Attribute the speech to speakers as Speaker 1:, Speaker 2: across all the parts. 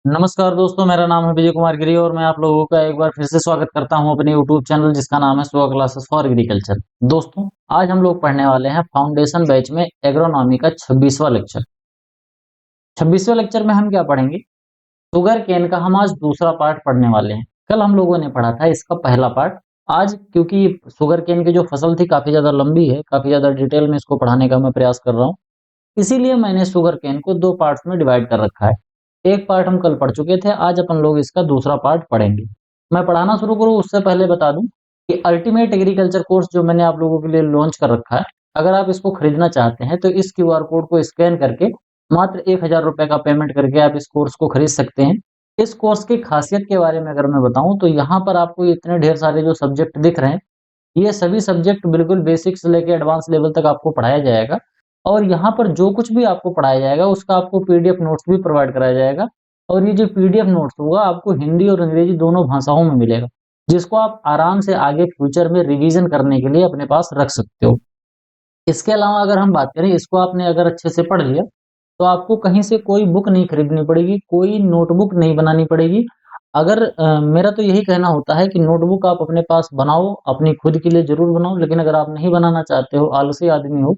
Speaker 1: नमस्कार दोस्तों, मेरा नाम है विजय कुमार गिरी और मैं आप लोगों का एक बार फिर से स्वागत करता हूं अपने यूट्यूब चैनल जिसका नाम है सुहा क्लासेस फॉर एग्रीकल्चर। दोस्तों, आज हम लोग पढ़ने वाले हैं फाउंडेशन बैच में एग्रोनॉमी का 26वां लेक्चर। 26वें लेक्चर में हम क्या पढ़ेंगे? शुगर केन का हम आज दूसरा पार्ट पढ़ने वाले हैं। कल हम लोगों ने पढ़ा था इसका पहला पार्ट। आज क्योंकि शुगर केन की जो फसल थी काफी ज्यादा लंबी है, काफी ज्यादा डिटेल में इसको पढ़ाने का मैं प्रयास कर रहा हूँ, इसीलिए मैंने शुगर केन को दो पार्ट्स में डिवाइड कर रखा है। एक पार्ट हम कल पढ़ चुके थे, आज अपन लोग इसका दूसरा पार्ट पढ़ेंगे। मैं पढ़ाना शुरू करूँ उससे पहले बता दूं कि अल्टीमेट एग्रीकल्चर कोर्स जो मैंने आप लोगों के लिए लॉन्च कर रखा है, अगर आप इसको खरीदना चाहते हैं तो इस क्यूआर कोड को स्कैन करके मात्र 1000 रुपए का पेमेंट करके आप इस कोर्स को खरीद सकते हैं। इस कोर्स की खासियत के बारे में अगर मैं बताऊं तो यहाँ पर आपको इतने ढेर सारे जो सब्जेक्ट दिख रहे हैं, ये सभी सब्जेक्ट बिल्कुल बेसिक से लेकर एडवांस लेवल तक आपको पढ़ाया जाएगा। और यहाँ पर जो कुछ भी आपको पढ़ाया जाएगा उसका आपको पीडीएफ नोट्स भी प्रोवाइड कराया जाएगा। और ये जो पीडीएफ नोट्स होगा आपको हिंदी और अंग्रेजी दोनों भाषाओं में मिलेगा, जिसको आप आराम से आगे फ्यूचर में रिवीजन करने के लिए अपने पास रख सकते हो। इसके अलावा अगर हम बात करें, इसको आपने अगर अच्छे से पढ़ लिया तो आपको कहीं से कोई बुक नहीं खरीदनी पड़ेगी, कोई नोटबुक नहीं बनानी पड़ेगी। अगर मेरा तो यही कहना होता है कि नोटबुक आप अपने पास बनाओ, अपनी खुद के लिए जरूर बनाओ, लेकिन अगर आप नहीं बनाना चाहते हो, आलसी आदमी हो,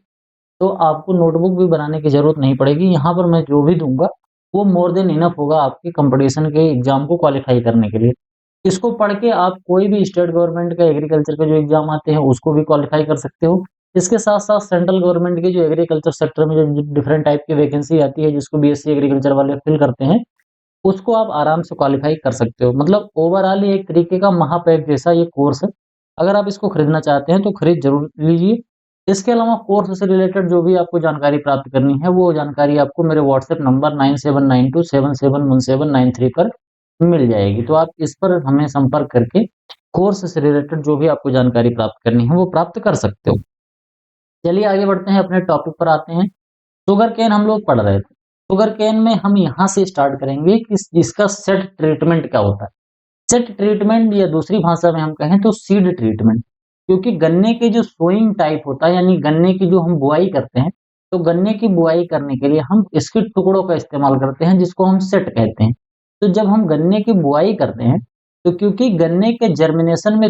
Speaker 1: तो आपको नोटबुक भी बनाने की जरूरत नहीं पड़ेगी। यहाँ पर मैं जो भी दूंगा वो मोर देन इनफ होगा आपके कंपटीशन के एग्जाम को क्वालिफाई करने के लिए। इसको पढ़ के आप कोई भी स्टेट गवर्नमेंट का एग्रीकल्चर का जो एग्जाम आते हैं उसको भी क्वालिफाई कर सकते हो। इसके साथ साथ सेंट्रल गवर्नमेंट के जो एग्रीकल्चर सेक्टर में जो डिफरेंट टाइप की वैकेंसी आती है जिसको बीएससी एग्रीकल्चर वाले फिल करते हैं, उसको आप आराम से क्वालिफाई कर सकते हो। मतलब ओवरऑल ये एक तरीके का महापैक जैसा ये कोर्स है। अगर आप इसको खरीदना चाहते हैं तो खरीद जरूर लीजिए। इसके अलावा कोर्स से रिलेटेड जो भी आपको जानकारी प्राप्त करनी है वो जानकारी आपको मेरे व्हाट्सएप नंबर 9792771793 पर मिल जाएगी। तो आप इस पर हमें संपर्क करके कोर्स से रिलेटेड जो भी आपको जानकारी प्राप्त करनी है वो प्राप्त कर सकते हो। चलिए आगे बढ़ते हैं, अपने टॉपिक पर आते हैं। शुगर केन हम लोग पढ़ रहे थे। शुगर केन में हम यहाँ से स्टार्ट करेंगे कि इसका सेट ट्रीटमेंट क्या होता है। सेट ट्रीटमेंट या दूसरी भाषा में हम कहें तो सीड ट्रीटमेंट। क्योंकि गन्ने के जो सोइंग टाइप होता है, यानी गन्ने की जो हम बुआई करते हैं, तो गन्ने की बुआई करने के लिए हम इसके टुकड़ों का इस्तेमाल करते हैं जिसको हम सेट कहते हैं। तो जब हम गन्ने की बुआई करते हैं तो क्योंकि गन्ने के जर्मिनेशन में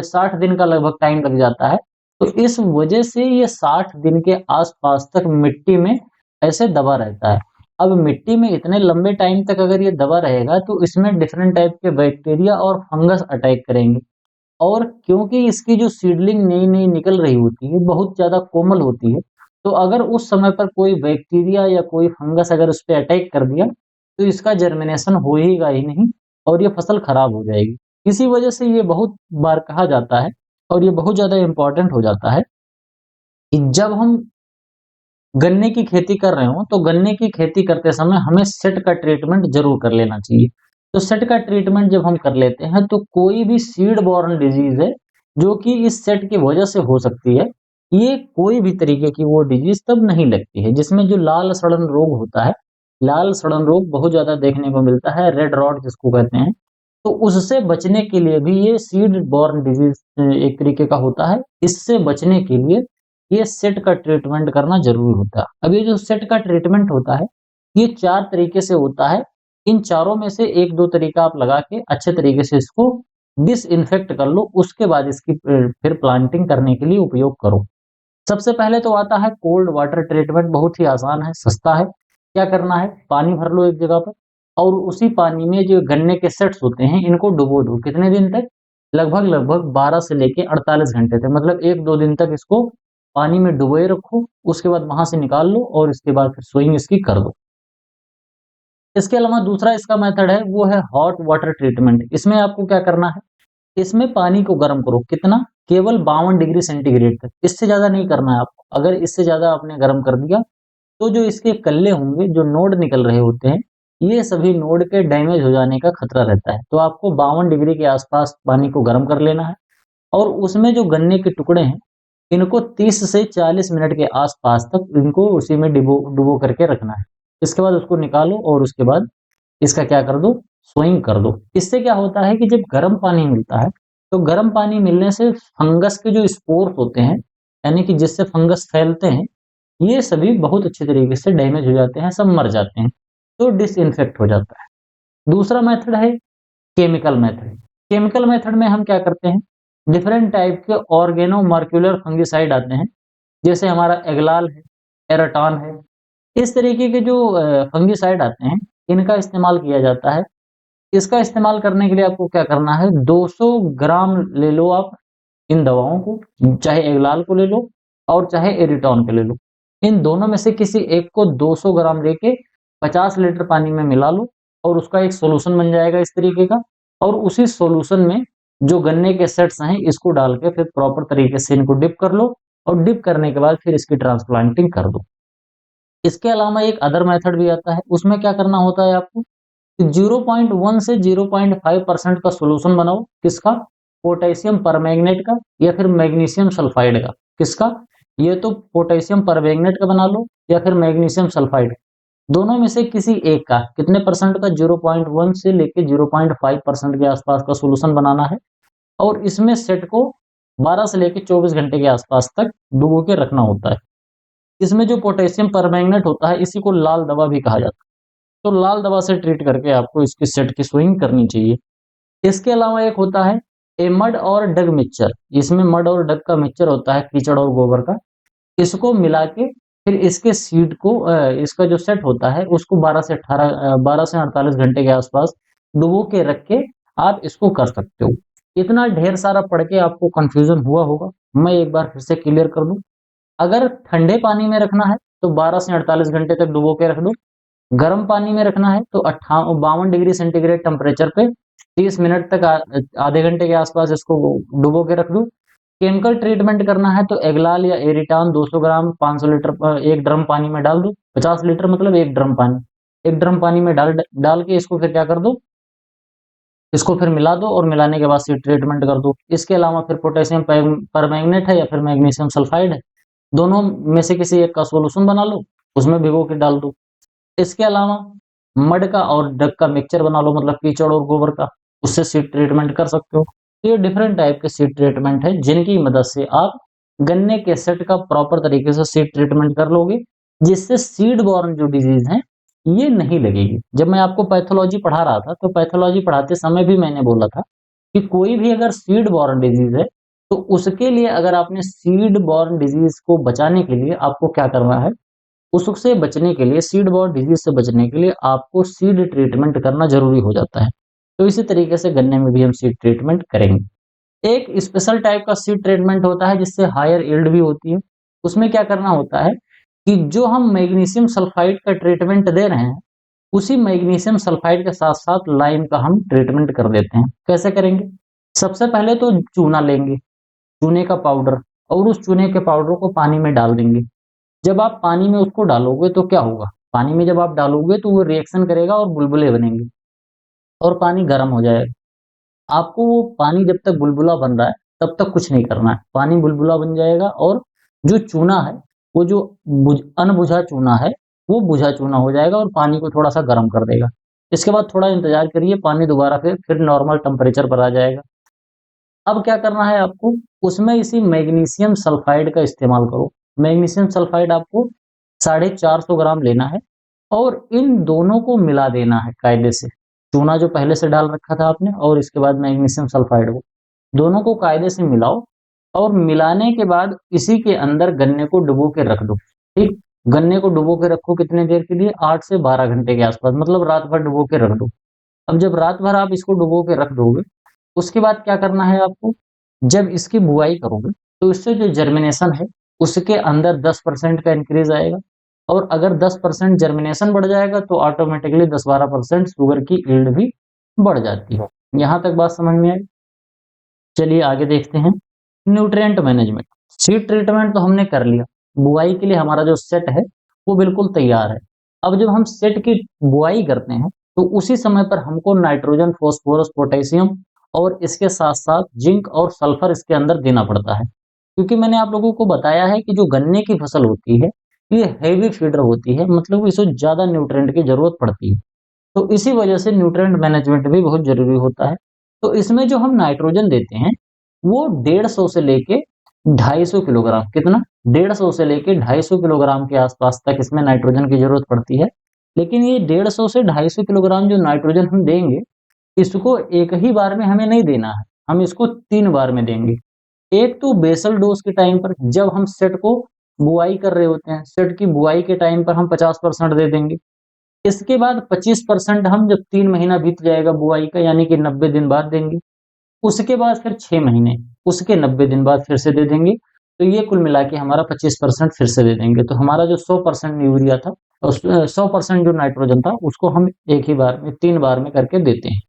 Speaker 1: 60 दिन का लगभग टाइम लग जाता है, तो इस वजह से ये 60 दिन के आसपास तक मिट्टी में ऐसे दबा रहता है। अब मिट्टी में इतने लंबे टाइम तक अगर ये दबा रहेगा तो इसमें डिफरेंट टाइप के बैक्टीरिया और फंगस अटैक करेंगे। और क्योंकि इसकी जो सीडलिंग नई नई निकल रही होती है बहुत ज्यादा कोमल होती है, तो अगर उस समय पर कोई बैक्टीरिया या कोई फंगस अगर उस पर अटैक कर दिया तो इसका जर्मिनेशन होएगा ही नहीं और ये फसल खराब हो जाएगी। इसी वजह से ये बहुत बार कहा जाता है और ये बहुत ज्यादा इंपॉर्टेंट हो जाता है कि जब हम गन्ने की खेती कर रहे हो तो गन्ने की खेती करते समय हमें सेट का ट्रीटमेंट जरूर कर लेना चाहिए। तो सेट का ट्रीटमेंट जब हम कर लेते हैं तो कोई भी सीड बॉर्न डिजीज है जो कि इस सेट की वजह से हो सकती है, ये कोई भी तरीके की वो डिजीज तब नहीं लगती है। जिसमें जो लाल सड़न रोग होता है, लाल सड़न रोग बहुत ज्यादा देखने को मिलता है, रेड रॉट जिसको कहते हैं, तो उससे बचने के लिए भी ये सीड बॉर्न डिजीज एक तरीके का होता है। इससे बचने के लिए ये सेट का ट्रीटमेंट करना जरूरी होता है। अब ये जो सेट का ट्रीटमेंट होता है ये 4 तरीके से होता है। इन चारों में से 1-2 तरीका आप लगा के अच्छे तरीके से इसको डिसइंफेक्ट कर लो, उसके बाद इसकी फिर प्लांटिंग करने के लिए उपयोग करो। सबसे पहले तो आता है कोल्ड वाटर ट्रीटमेंट। बहुत ही आसान है, सस्ता है। क्या करना है, पानी भर लो एक जगह पर और उसी पानी में जो गन्ने के सेट्स होते हैं इनको डुबो दो। कितने दिन तक? लगभग लगभग 12 से लेके 48 घंटे तक, मतलब 1-2 दिन तक इसको पानी में डुबोए रखो। उसके बाद वहां से निकाल लो और इसके बाद फिर सोइंग इसकी कर दो। इसके अलावा दूसरा इसका मेथड है वो है हॉट वाटर ट्रीटमेंट। इसमें आपको क्या करना है, इसमें पानी को गर्म करो। कितना? केवल 52 डिग्री सेंटीग्रेड तक, इससे ज्यादा नहीं करना है आपको। अगर इससे ज्यादा आपने गर्म कर दिया तो जो इसके कल्ले होंगे, जो नोड निकल रहे होते हैं, ये सभी नोड के डैमेज हो जाने का खतरा रहता है। तो आपको 52 डिग्री के आसपास पानी को गर्म कर लेना है और उसमें जो गन्ने के टुकड़े हैं इनको 30 से 40 मिनट के आसपास तक इनको उसी में डुबो डुबो करके रखना है। इसके बाद उसको निकालो और उसके बाद इसका क्या कर दो, सोइंग कर दो। इससे क्या होता है कि जब गर्म पानी मिलता है तो गर्म पानी मिलने से फंगस के जो स्पोर्स होते हैं, यानी कि जिससे फंगस फैलते हैं, ये सभी बहुत अच्छे तरीके से डैमेज हो जाते हैं, सब मर जाते हैं। तो डिसइंफेक्ट हो जाता है। दूसरा मेथड है केमिकल मेथड। केमिकल मेथड में हम क्या करते हैं, डिफरेंट टाइप के ऑर्गेनोमॉलिक्यूलर फंगिसाइड आते हैं, जैसे हमारा एग्लाल है, एराटॉन है। इस तरीके के जो फंगिसाइड आते हैं, इनका इस्तेमाल किया जाता है। इसका इस्तेमाल करने के लिए आपको क्या करना है, 200 ग्राम ले लो आप इन दवाओं को, चाहे एग्लाल को ले लो और चाहे एरिटॉन को ले लो। इन दोनों में से किसी एक को 200 ग्राम लेके 50 लीटर पानी में मिला लो और उसका एक सॉल्यूशन बन जाएगा इस तरीके का। और उसी सॉल्यूशन में जो गन्ने के सेट्स हैं इसको डाल के फिर प्रॉपर तरीके से इनको डिप कर लो और डिप करने के बाद फिर इसकी ट्रांसप्लांटिंग कर दो। इसके अलावा एक अदर मेथड भी आता है, उसमें क्या करना होता है आपको, 0.1 से 0.5% का सॉल्यूशन बनाओ। किसका, पोटेशियम परमैंगनेट का या फिर मैग्नीशियम सल्फाइड का। किसका, ये तो पोटेशियम परमैंगनेट का बना लो या फिर मैग्नीशियम सल्फाइड, दोनों में से किसी एक का कितने परसेंट का, 0.1 से लेके 0.5% के आसपास का सॉल्यूशन बनाना है और इसमें सेट को 12 से लेके 24 घंटे के आसपास तक डुबो के रखना होता है। इसमें जो पोटेशियम परमैंगनेट होता है इसी को लाल दवा भी कहा जाता है, तो लाल दवा से ट्रीट करके आपको इसकी सेट की स्विंग करनी चाहिए। इसके अलावा एक होता है ए मड और डग मिक्सचर। इसमें मड और डग का मिक्सचर होता है, कीचड़ और गोबर का। इसको मिला के फिर इसके सीड को इसका जो सेट होता है उसको 12 से 48 घंटे के आसपास डुबो के रख के आप इसको कर सकते हो। इतना ढेर सारा पढ़ के आपको कंफ्यूजन हुआ होगा, मैं एक बार फिर से क्लियर कर दूं। अगर ठंडे पानी में रखना है तो 12 से 48 घंटे तक डुबो के रख दो। गर्म पानी में रखना है तो 52 डिग्री सेंटीग्रेड टेम्परेचर पे 30 मिनट तक आधे घंटे के आसपास इसको डुबो के रख दो। केमिकल ट्रीटमेंट करना है तो एग्लाल या एरिटान 200 ग्राम 500 लीटर एक ड्रम पानी में डाल दो। 50 लीटर मतलब एक ड्रम पानी, एक ड्रम पानी में डाल डाल के इसको फिर क्या कर दो, इसको फिर मिला दो और मिलाने के बाद से ट्रीटमेंट कर दो। इसके अलावा फिर पोटेशियम परमैंगनेट है या फिर मैग्नीशियम सल्फाइड है, दोनों में से किसी एक का सॉल्यूशन बना लो, उसमें भिगो के डाल दो। इसके अलावा मड का और डग का मिक्सचर बना लो, मतलब कीचड़ और गोबर का, उससे सीड ट्रीटमेंट कर सकते हो। तो ये डिफरेंट टाइप के सीड ट्रीटमेंट है जिनकी मदद से आप गन्ने के सेट का प्रॉपर तरीके से सीड ट्रीटमेंट कर लोगे, जिससे सीड बॉर्न जो डिजीज है ये नहीं लगेगी। जब मैं आपको पैथोलॉजी पढ़ा रहा था तो पैथोलॉजी पढ़ाते समय भी मैंने बोला था कि कोई भी अगर सीड बॉर्न डिजीज है तो उसके लिए अगर आपने सीड बॉर्न डिजीज को बचाने के लिए आपको क्या करना है, उससे बचने के लिए, सीड बॉर्न डिजीज से बचने के लिए आपको सीड ट्रीटमेंट करना जरूरी हो जाता है। तो इसी तरीके से गन्ने में भी हम सीड ट्रीटमेंट करेंगे। एक स्पेशल टाइप का सीड ट्रीटमेंट होता है जिससे हायर यील्ड भी होती है। उसमें क्या करना होता है कि जो हम मैग्नीशियम सल्फाइड का ट्रीटमेंट दे रहे हैं उसी मैग्नीशियम सल्फाइड के साथ साथ लाइम का हम ट्रीटमेंट कर देते हैं। कैसे करेंगे, सबसे पहले तो चूना लेंगे, चूने का पाउडर, और उस चूने के पाउडर को पानी में डाल देंगे। जब आप पानी में उसको डालोगे तो क्या होगा, पानी में जब आप डालोगे तो वो रिएक्शन करेगा और बुलबुले बनेंगे और पानी गर्म हो जाएगा। आपको वो पानी जब तक बुलबुला बन रहा है तब तक कुछ नहीं करना है, पानी बुलबुला बन जाएगा और जो चूना है, वो जो अनबुझा चूना है वो बुझा चूना हो जाएगा और पानी को थोड़ा सा गर्म कर देगा। इसके बाद थोड़ा इंतजार करिए, पानी दोबारा फिर नॉर्मल टेम्परेचर पर आ जाएगा। अब क्या करना है आपको, उसमें इसी मैग्नीशियम सल्फाइड का इस्तेमाल करो। मैग्नीशियम सल्फाइड आपको 450 ग्राम लेना है और इन दोनों को मिला देना है कायदे से। चूना जो पहले से डाल रखा था आपने और इसके बाद मैग्नीशियम सल्फाइड को, दोनों को कायदे से मिलाओ और मिलाने के बाद इसी के अंदर गन्ने को डुबो के रख दो। ठीक, गन्ने को डुबो के रखो कितने देर के लिए, 8 से 12 घंटे के आसपास, मतलब रात भर डुबो के रख दो। अब जब रात भर आप इसको डुबो के रख दोगे उसके बाद क्या करना है आपको, जब इसकी बुआई करोगे तो इससे जो जर्मिनेशन है उसके अंदर 10% का इंक्रीज आएगा और अगर 10% जर्मिनेशन बढ़ जाएगा तो ऑटोमेटिकली 10-12% शुगर की यील्ड भी बढ़ जाती है। यहाँ तक बात समझ में आई। चलिए आगे देखते हैं, न्यूट्रिएंट मैनेजमेंट। सीड ट्रीटमेंट तो हमने कर लिया, बुआई के लिए हमारा जो सेट है वो बिल्कुल तैयार है। अब जब हम सेट की बुआई करते हैं तो उसी समय पर हमको नाइट्रोजन, फॉस्फोरस, पोटेशियम और इसके साथ साथ जिंक और सल्फर इसके अंदर देना पड़ता है, क्योंकि मैंने आप लोगों को बताया है कि जो गन्ने की फसल होती है ये हैवी फीडर होती है, मतलब इसे ज्यादा न्यूट्रिएंट की जरूरत पड़ती है। तो इसी वजह से न्यूट्रिएंट मैनेजमेंट भी बहुत जरूरी होता है। तो इसमें जो हम नाइट्रोजन देते हैं वो 150 से लेके 250 किलोग्राम, कितना, 150 से लेके 250 किलोग्राम के आसपास तक इसमें नाइट्रोजन की जरूरत पड़ती है। लेकिन ये 150 से 250 किलोग्राम जो नाइट्रोजन हम देंगे, इसको एक ही बार में हमें नहीं देना है, हम इसको 3 बार में देंगे। एक तो बेसल डोज के टाइम पर, जब हम सेट को बुआई कर रहे होते हैं, सेट की बुआई के टाइम पर हम 50% दे देंगे। इसके बाद 25% हम जब 3 महीना बीत जाएगा बुआई का, यानी कि 90 दिन बाद देंगे। उसके बाद फिर 6 महीने, उसके 90 दिन बाद फिर से दे देंगे। तो ये कुल मिला के हमारा 25% फिर से दे देंगे। तो हमारा जो 100% यूरिया था, 100% जो नाइट्रोजन था, उसको हम एक ही बार में 3 बार में करके देते हैं।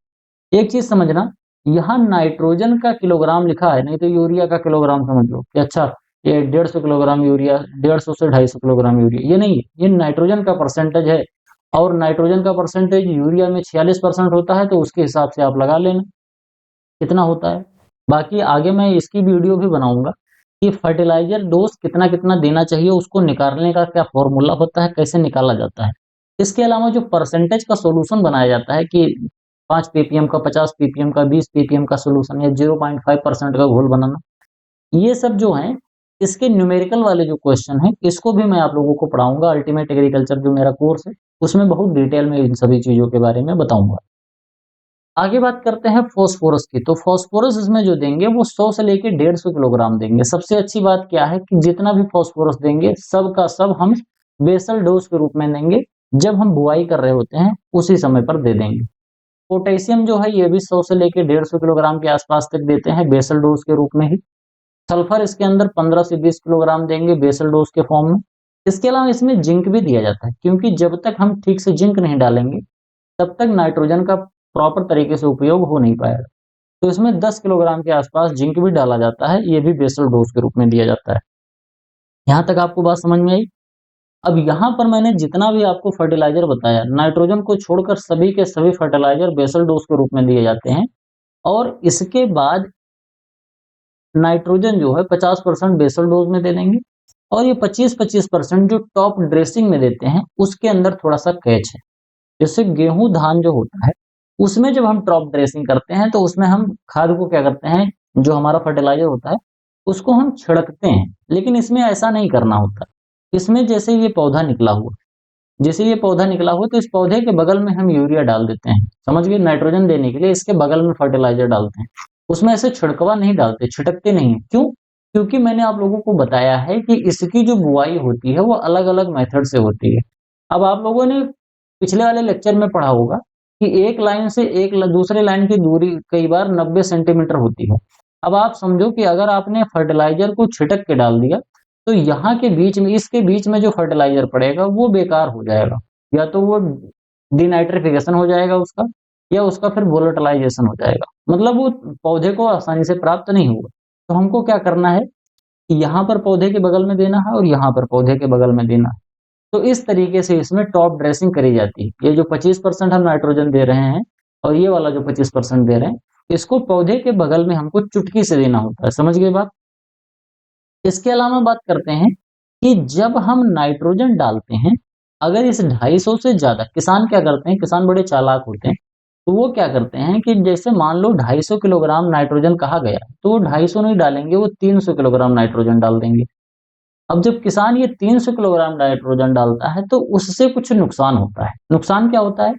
Speaker 1: एक चीज समझना, यहाँ नाइट्रोजन का किलोग्राम लिखा है, नहीं तो यूरिया का किलोग्राम समझ लो कि अच्छा ये 150 किलोग्राम यूरिया, 150 से 250 किलोग्राम यूरिया, ये नहीं है, ये नाइट्रोजन का परसेंटेज है। और नाइट्रोजन का परसेंटेज यूरिया में 46% होता है, तो उसके हिसाब से आप लगा लेना कितना होता है। बाकी आगे मैं इसकी वीडियो भी बनाऊंगा कि फर्टिलाइजर डोज कितना कितना देना चाहिए, उसको निकालने का क्या फॉर्मूला होता है, कैसे निकाला जाता है। इसके अलावा जो परसेंटेज का सॉल्यूशन बनाया जाता है कि 5 ppm का, 50 ppm का, 20 ppm का सॉल्यूशन या 0.5% का घोल बनाना, ये सब जो है इसके न्यूमेरिकल वाले जो क्वेश्चन है, इसको भी मैं आप लोगों को पढ़ाऊंगा। अल्टीमेट एग्रीकल्चर जो मेरा कोर्स है, उसमें बहुत डिटेल में इन सभी चीजों के बारे में बताऊंगा। आगे बात करते हैं फास्फोरस की। तो फास्फोरस इसमें जो देंगे वो 100 से लेके 150 किलोग्राम देंगे। सबसे अच्छी बात क्या है कि जितना भी फास्फोरस देंगे, सब का सब हम बेसल डोज के रूप में देंगे। जब हम बुआई कर रहे होते हैं उसी समय पर दे देंगे। पोटेशियम जो है ये भी 100 से लेके 150 किलोग्राम के आसपास तक देते हैं बेसल डोज के रूप में ही। सल्फर इसके अंदर 15 से 20 किलोग्राम देंगे बेसल डोज के फॉर्म में। इसके अलावा इसमें जिंक भी दिया जाता है, क्योंकि जब तक हम ठीक से जिंक नहीं डालेंगे, तब तक नाइट्रोजन का प्रॉपर तरीके से उपयोग हो नहीं पाएगा। तो इसमें 10 किलोग्राम के आसपास जिंक भी डाला जाता है, ये भी बेसल डोज के रूप में दिया जाता है। यहाँ तक आपको बात समझ में आई। अब यहाँ पर मैंने जितना भी आपको फर्टिलाइजर बताया, नाइट्रोजन को छोड़कर सभी के सभी फर्टिलाइजर बेसल डोज के रूप में दिए जाते हैं। और इसके बाद नाइट्रोजन जो है 50% बेसल डोज में दे देंगे, और ये 25% जो टॉप ड्रेसिंग में देते हैं, उसके अंदर थोड़ा सा कैच है। जैसे गेहूं धान जो होता है, उसमें जब हम टॉप ड्रेसिंग करते हैं, तो उसमें हम खाद को क्या करते हैं, जो हमारा फर्टिलाइजर होता है उसको हम छिड़कते हैं। लेकिन इसमें ऐसा नहीं करना होता। इसमें जैसे ये पौधा निकला हुआ, जैसे ये पौधा निकला हुआ, तो इस पौधे के बगल में हम यूरिया डाल देते हैं। समझ गए, नाइट्रोजन देने के लिए इसके बगल में फर्टिलाइजर डालते हैं। उसमें ऐसे छिड़कवा नहीं डालते, छिटकते नहीं है। क्यों? क्योंकि मैंने आप लोगों को बताया है कि इसकी जो बुआई होती है वो अलग अलग मेथड से होती है। अब आप लोगों ने पिछले वाले लेक्चर में पढ़ा होगा कि एक लाइन से दूसरे लाइन की दूरी कई बार 90 सेंटीमीटर होती है। अब आप समझो कि अगर आपने फर्टिलाइजर को छिटक के डाल दिया, तो यहाँ के बीच में, इसके बीच में जो फर्टिलाइजर पड़ेगा वो बेकार हो जाएगा, या तो वो डिनाइट्रिफिकेशन हो जाएगा उसका, या उसका फिर वोलेटिलाइजेशन हो जाएगा, मतलब वो पौधे को आसानी से प्राप्त नहीं होगा। तो हमको क्या करना है कि यहाँ पर पौधे के बगल में देना है और यहाँ पर पौधे के बगल में देना है। तो इस तरीके से इसमें टॉप ड्रेसिंग करी जाती है। ये जो 25% हम नाइट्रोजन दे रहे हैं और ये वाला जो 25% दे रहे हैं, इसको पौधे के बगल में हमको चुटकी से देना होता है। समझ गए बात? इसके अलावा बात करते हैं कि जब हम नाइट्रोजन डालते हैं, अगर इस 250 से ज्यादा, किसान क्या करते हैं, किसान बड़े चालाक होते हैं, तो वो क्या करते हैं कि जैसे मान लो 250 किलोग्राम नाइट्रोजन कहा गया, तो वो 250 नहीं डालेंगे, वो 300 किलोग्राम नाइट्रोजन डाल देंगे। अब जब किसान ये 300 किलोग्राम नाइट्रोजन डालता है, तो उससे कुछ नुकसान होता है। नुकसान क्या होता है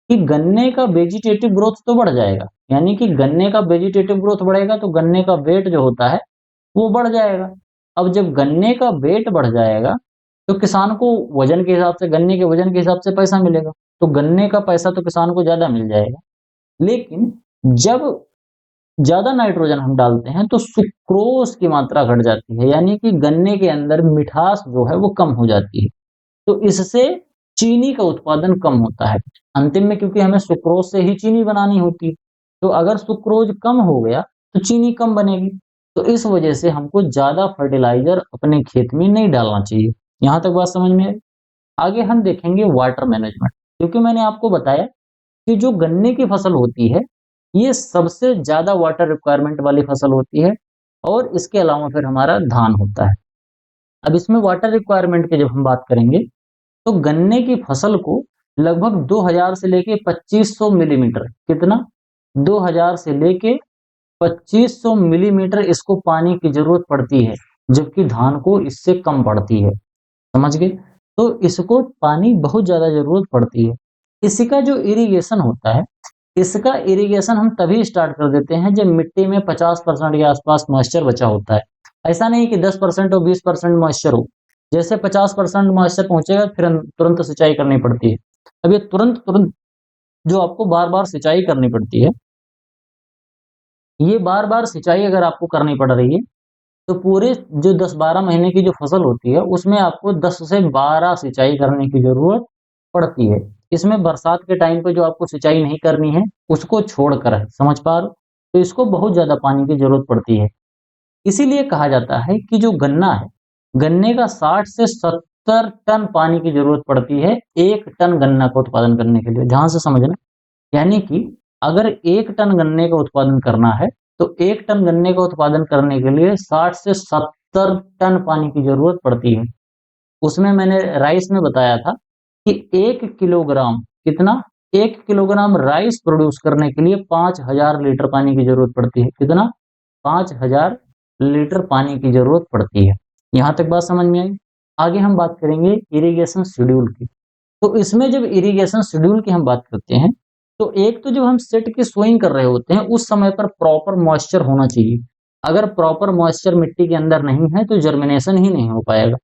Speaker 1: कि गन्ने का वेजिटेटिव ग्रोथ तो बढ़ जाएगा, यानी कि गन्ने का वेजिटेटिव ग्रोथ बढ़ेगा, तो गन्ने का वेट जो होता है वो बढ़ जाएगा। अब जब गन्ने का वेट बढ़ जाएगा, तो किसान को वजन के हिसाब से, गन्ने के वजन के हिसाब से पैसा मिलेगा। तो गन्ने का पैसा तो किसान को ज्यादा मिल जाएगा। लेकिन जब ज्यादा नाइट्रोजन हम डालते हैं, तो सुक्रोज की मात्रा घट जाती है, यानी कि गन्ने के अंदर मिठास जो है वो कम हो जाती है। तो इससे चीनी का उत्पादन कम होता है अंतिम में, क्योंकि हमें सुक्रोज से ही चीनी बनानी होती है। तो अगर सुक्रोज कम हो गया, तो चीनी कम बनेगी। तो इस वजह से हमको ज्यादा फर्टिलाइजर अपने खेत में नहीं डालना चाहिए। यहाँ तक बात समझ में आई। आगे हम देखेंगे वाटर मैनेजमेंट। क्योंकि मैंने आपको बताया कि जो गन्ने की फसल होती है, ये सबसे ज्यादा वाटर रिक्वायरमेंट वाली फसल होती है। और इसके अलावा फिर हमारा धान होता है। अब इसमें वाटर रिक्वायरमेंट की जब हम बात करेंगे, तो गन्ने की फसल को लगभग 2000 से लेके 2500 मिलीमीटर, कितना, 2000 से लेके 2500 मिलीमीटर इसको पानी की जरूरत पड़ती है, जबकि धान को इससे कम पड़ती है। समझ गए? तो इसको पानी बहुत ज़्यादा ज़रूरत पड़ती है। इसका जो इरिगेशन होता है, इसका इरिगेशन हम तभी स्टार्ट कर देते हैं जब मिट्टी में 50% के आसपास मॉइस्चर बचा होता है। ऐसा नहीं कि 10% और 20% मॉइस्चर हो। जैसे 50% मॉइस्चर पहुँचेगा फिर तुरंत सिंचाई करनी पड़ती है। अब ये तुरंत-तुरंत जो आपको बार-बार सिंचाई करनी पड़ती है, ये बार-बार सिंचाई अगर आपको करनी पड़ रही है, तो पूरे जो 10-12 महीने की जो फसल होती है, उसमें आपको 10 से 12 सिंचाई करने की ज़रूरत पड़ती है। इसमें बरसात के टाइम पे जो आपको सिंचाई नहीं करनी है, उसको छोड़कर है, समझ पा रहे हो? तो इसको बहुत ज़्यादा पानी की ज़रूरत पड़ती है। इसीलिए कहा जाता है कि जो गन्ना है, गन्ने का 60 से 70 टन पानी की ज़रूरत पड़ती है, 1 टन गन्ना का उत्पादन करने के लिए। ध्यान से समझना। यानी कि अगर 1 टन गन्ने का उत्पादन करना है, तो 1 टन गन्ने का उत्पादन करने के लिए 60 से 70 टन पानी की ज़रूरत पड़ती है। उसमें मैंने राइस में बताया था कि 1 किलोग्राम कितना? 1 किलोग्राम राइस प्रोड्यूस करने के लिए 5000 लीटर पानी की ज़रूरत पड़ती है। कितना? 5000 लीटर पानी की ज़रूरत पड़ती है। यहाँ तक बात समझ में आई? आगे हम बात करेंगे इरिगेशन शेड्यूल की। तो इसमें जब इरिगेशन शेड्यूल की हम बात करते हैं, तो एक तो जब हम सेट की सोइंग कर रहे होते हैं, उस समय पर प्रॉपर मॉइस्चर होना चाहिए। अगर प्रॉपर मॉइस्चर मिट्टी के अंदर नहीं है, तो जर्मिनेशन ही नहीं हो पाएगा।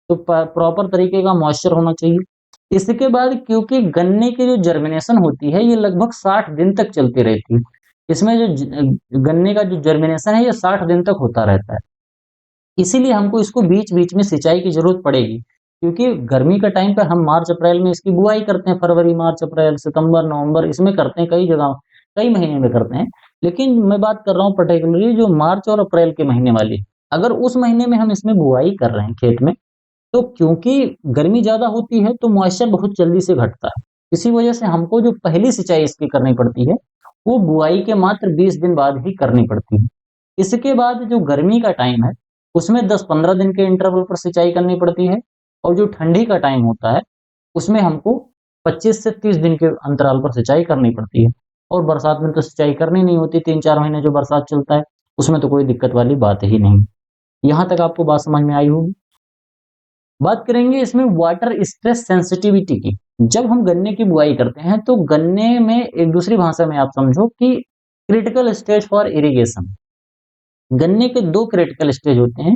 Speaker 1: तो प्रॉपर तरीके का मॉइस्चर होना चाहिए। इसके बाद क्योंकि गन्ने की जो जर्मिनेशन होती है, ये लगभग 60 दिन तक चलती रहती है। इसमें जो गन्ने का जो जर्मिनेशन है, ये 60 दिन तक होता रहता है। इसीलिए हमको इसको बीच-बीच में सिंचाई की ज़रूरत पड़ेगी, क्योंकि गर्मी का टाइम पे हम मार्च-अप्रैल में इसकी बुआई करते हैं, फरवरी, मार्च, अप्रैल, सितंबर, नवंबर इसमें करते हैं, कई जगह कई महीने में करते हैं। लेकिन मैं बात कर रहा हूँ पर्टिकुलरली जो मार्च और अप्रैल के महीने वाली। अगर उस महीने में हम इसमें बुआई कर रहे हैं खेत में, तो क्योंकि गर्मी ज़्यादा होती है, तो मॉइस्चर बहुत जल्दी से घटता है। इसी वजह से हमको जो पहली सिंचाई इसकी करनी पड़ती है, वो बुआई के मात्र 20 दिन बाद ही करनी पड़ती है। इसके बाद जो गर्मी का टाइम है, उसमें 10-15 दिन के इंटरवल पर सिंचाई करनी पड़ती है और जो ठंडी का टाइम होता है, उसमें हमको 25 से 30 दिन के अंतराल पर सिंचाई करनी पड़ती है। और बरसात में तो सिंचाई करनी नहीं होती, 3-4 महीने जो बरसात चलता है, उसमें तो कोई दिक्कत वाली बात ही नहीं। यहाँ तक आपको बात समझ में आई होगी। बात करेंगे इसमें वाटर स्ट्रेस सेंसिटिविटी की। जब हम गन्ने की बुआई करते हैं, तो गन्ने में एक दूसरी भाषा में आप समझो कि क्रिटिकल स्टेज फॉर इरिगेशन। गन्ने के 2 क्रिटिकल स्टेज होते हैं।